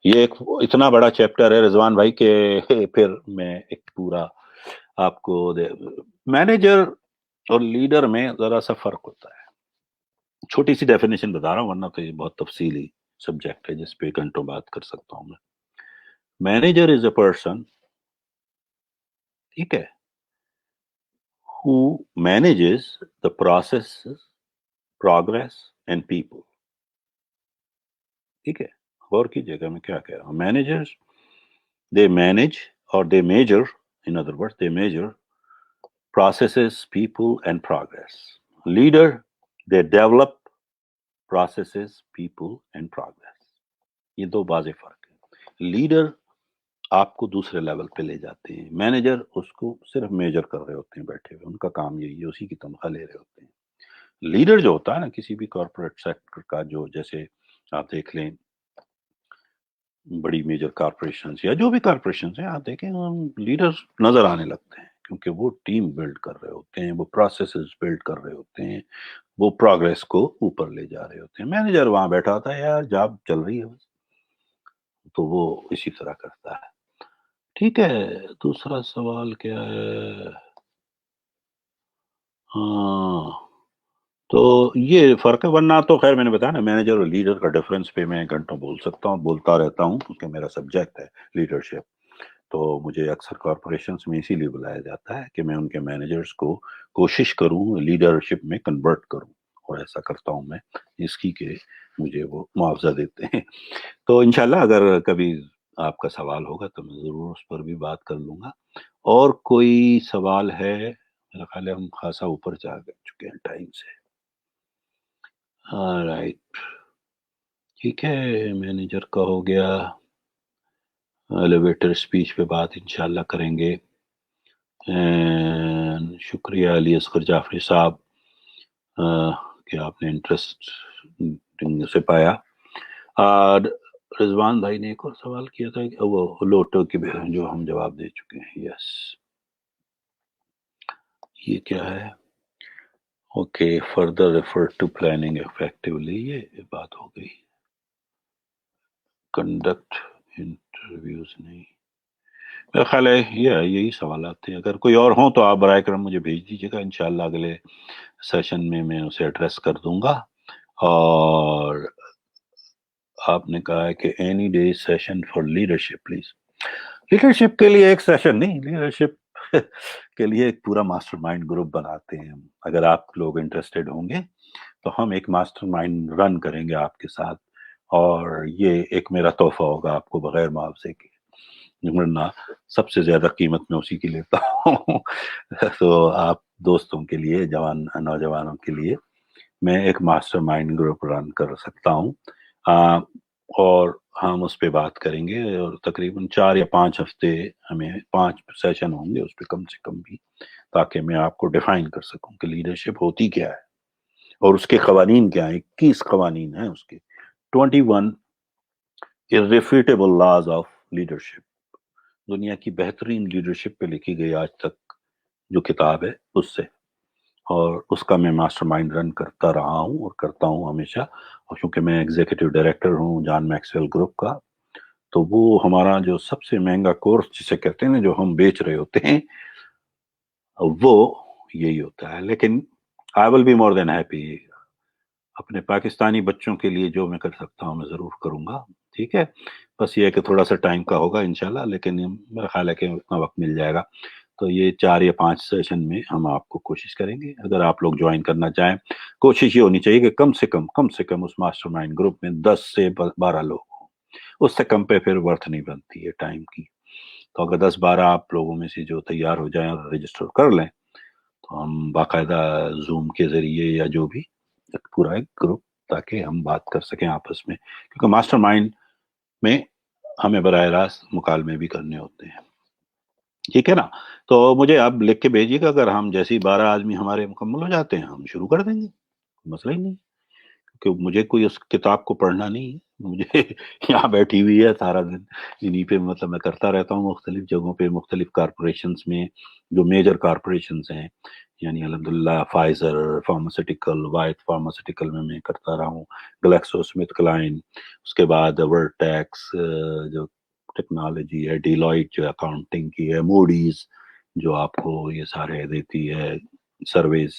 یہ ایک اتنا بڑا چیپٹر ہے رضوان بھائی کہ پھر میں ایک پورا آپ کو مینیجر اور لیڈر میں ذرا سا فرق ہوتا ہے. چھوٹی سی ڈیفینیشن بتا رہا ہوں, ورنہ تو یہ بہت تفصیلی سبجیکٹ ہے جس پہ گھنٹوں بات کر سکتا ہوں میں. مینیجر از اے پرسن, ٹھیک ہے, who manages the process, progress and people. ٹھیک ہے, غور کیجیے گا میں کیا کہہ رہا ہوں. Managers they manage or they measure, in other words they measure processes, people and progress. Leader, they develop processes, people and progress. یہ دو واضح فرق ہے. لیڈر آپ کو دوسرے لیول پہ لے جاتے ہیں, مینیجر اس کو صرف میجر کر رہے ہوتے ہیں بیٹھے ہوئے, ان کا کام یہی ہے, اسی کی تنخواہ لے رہے ہوتے ہیں. لیڈر جو ہوتا ہے نا کسی بھی کارپوریٹ سیکٹر کا, جو جیسے آپ دیکھ لیں بڑی میجر کارپوریشنز یا جو بھی کارپوریشنز ہیں, آپ دیکھیں لیڈر نظر آنے لگتے ہیں کیونکہ وہ ٹیم بلڈ کر رہے ہوتے ہیں, وہ پروسیسز بلڈ کر رہے ہوتے ہیں, وہ پروگریس کو اوپر لے جا رہے ہوتے ہیں. مینیجر وہاں بیٹھا ہوتا ہے, یار جاب چل رہی ہے بس, تو وہ اسی طرح کرتا ہے. ٹھیک ہے, دوسرا سوال کیا ہے؟ ہاں, تو یہ فرق ہے. ورنہ تو خیر میں نے بتایا نا, مینیجر اور لیڈر کا ڈفرنس پہ میں گھنٹوں بول سکتا ہوں, بولتا رہتا ہوں کیونکہ میرا سبجیکٹ ہے لیڈرشپ. تو مجھے اکثر کارپوریشنز میں اسی لیے بلایا جاتا ہے کہ میں ان کے مینیجرز کو کوشش کروں لیڈرشپ میں کنورٹ کروں, اور ایسا کرتا ہوں میں اس کی کہ مجھے وہ معاوضہ دیتے ہیں. تو انشاءاللہ اگر کبھی آپ کا سوال ہوگا تو میں ضرور اس پر بھی بات کر لوں گا. اور کوئی سوال ہے؟ میرا خیال ہے ہم خاصا اوپر جا چکے ہیں ٹائم سے. رائٹ, ٹھیک ہے, مینیجر کا ہو گیا. ایلیویٹر اسپیچ پہ بات انشاءاللہ کریں گے. شکریہ علی اصغر جعفری صاحب کہ آپ نے انٹرسٹ سے پایا. رضوان بھائی نے ایک اور سوال کیا تھا کہ وہ لوٹو کی جو ہم جواب دے چکے ہیں. یس, یہ کیا ہے؟ Okay, further refer to planning effectually, یہ بات ہو گئی. کنڈکٹ انٹرویوز نہیں, میرا خیال ہے یہی سوالات تھے. اگر کوئی اور ہوں تو آپ برائے کرم مجھے بھیج دیجیے گا, انشاءاللہ اگلے سیشن میں اسے ایڈریس کر دوں گا. اور آپ نے کہا ہے کہ any day session for leadership please. Leadership کے لیے ایک سیشن نہیں, لیڈرشپ کے لیے ایک پورا ماسٹر مائنڈ گروپ بناتے ہیں. اگر آپ لوگ انٹرسٹیڈ ہوں گے تو ہم ایک ماسٹر مائنڈ رن کریں گے آپ کے ساتھ, اور یہ ایک میرا تحفہ ہوگا آپ کو بغیر معاوضے کے, ورنہ سب سے زیادہ قیمت میں اسی کی لیتا ہوں. تو آپ دوستوں کے لیے, نوجوانوں کے لیے میں ایک ماسٹر مائنڈ گروپ رن کر سکتا ہوں, اور ہم اس پہ بات کریں گے. اور تقریباً 4 یا 5 ہفتے ہمیں 5 سیشن ہوں گے اس پہ کم سے کم بھی, تاکہ میں آپ کو ڈیفائن کر سکوں کہ لیڈرشپ ہوتی کیا ہے اور اس کے قوانین کیا ہیں. 21 قوانین ہیں اس کے, 21 irrefutable laws of leadership. دنیا کی بہترین لیڈرشپ پہ لکھی گئی آج تک جو کتاب ہے اس سے, اور اس کا میں ماسٹر مائنڈ رن کرتا رہا ہوں اور کرتا ہوں ہمیشہ. اور چونکہ میں ایگزیکٹو ڈائریکٹر ہوں جان میکسویل گروپ کا, تو وہ ہمارا جو سب سے مہنگا کورس جسے کہتے ہیں جو ہم بیچ رہے ہوتے ہیں وہ یہی ہوتا ہے. لیکن I will be more than happy اپنے پاکستانی بچوں کے لیے جو میں کر سکتا ہوں میں ضرور کروں گا، ٹھیک ہے؟ بس یہ ہے کہ تھوڑا سا ٹائم کا ہوگا انشاءاللہ، لیکن میرا خیال ہے کہ اتنا وقت مل جائے گا۔ تو یہ 4 یا 5 سیشن میں ہم آپ کو کوشش کریں گے، اگر آپ لوگ جوائن کرنا چاہیں، کوشش یہ ہونی چاہیے کہ کم سے کم اس ماسٹر مائنڈ گروپ میں 10 سے 12 لوگ ہوں، اس سے کم پہ پھر ورتھ نہیں بنتی ہے ٹائم کی۔ تو اگر 10-12 آپ لوگوں میں سے جو تیار ہو جائیں اور رجسٹر کر لیں، تو ہم باقاعدہ زوم کے ذریعے یا جو بھی پورا ایک گروپ، تاکہ ہم بات کر سکیں آپس میں، کیونکہ ماسٹر مائنڈ میں ہمیں براہ راست مکالمے بھی کرنے ہوتے ہیں، ٹھیک ہے نا؟ تو مجھے آپ لکھ کے بھیجیے گا، اگر ہم جیسے ہی 12 آدمی ہمارے مکمل ہو جاتے ہیں ہم شروع کر دیں گے، مسئلہ ہی نہیں، کہ مجھے کوئی اس کتاب کو پڑھنا نہیں ہے، مجھے یہاں بیٹھی ہوئی ہے سارا دن انہیں پہ، مطلب میں کرتا رہتا ہوں مختلف جگہوں پہ، مختلف کارپوریشنز میں، جو میجر کارپوریشنز ہیں، یعنی الحمدللہ فائزر فارماسیوٹیکل، وائٹ فارماسیوٹیکل میں کرتا رہا ہوں، گلیکسو اسمتھ کلائن، اس کے بعد ورٹیکس جو ٹیکنالوجی ہے، ڈیلائٹ جو اکاؤنٹنگ کی ہے، موڈیز جو آپ کو یہ سارے دیتی ہے سرویز،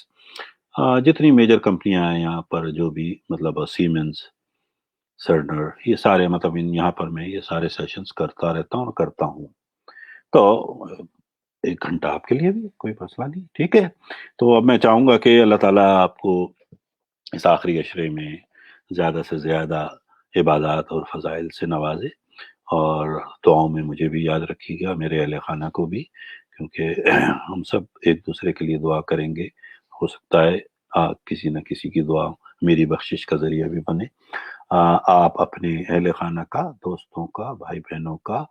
جتنی میجر کمپنیاں ہیں یہاں پر، جو بھی مطلب سیمنز، سرنر، یہ سارے مطلب یہاں پر میں یہ سارے سیشنز کرتا رہتا ہوں اور کرتا ہوں۔ تو 1 گھنٹہ آپ کے لیے بھی کوئی مسئلہ نہیں، ٹھیک ہے؟ تو اب میں چاہوں گا کہ اللہ تعالیٰ آپ کو اس آخری عشرے میں زیادہ سے زیادہ عبادات اور فضائل سے نوازے، اور دعاؤں میں مجھے بھی یاد رکھیے گا، میرے اہل خانہ کو بھی، کیونکہ ہم سب ایک دوسرے کے لیے دعا کریں گے، ہو سکتا ہے کسی نہ کسی کی دعا میری بخشش کا ذریعہ بھی بنے۔ آپ اپنے اہل خانہ کا، دوستوں کا، بھائی بہنوں کا،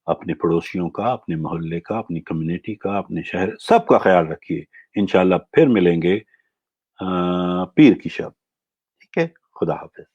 اپنے پڑوسیوں کا، اپنے محلے کا، اپنی کمیونٹی کا، اپنے شہر، سب کا خیال رکھیے۔ انشاءاللہ پھر ملیں گے پیر کی شب، ٹھیک ہے؟ خدا حافظ۔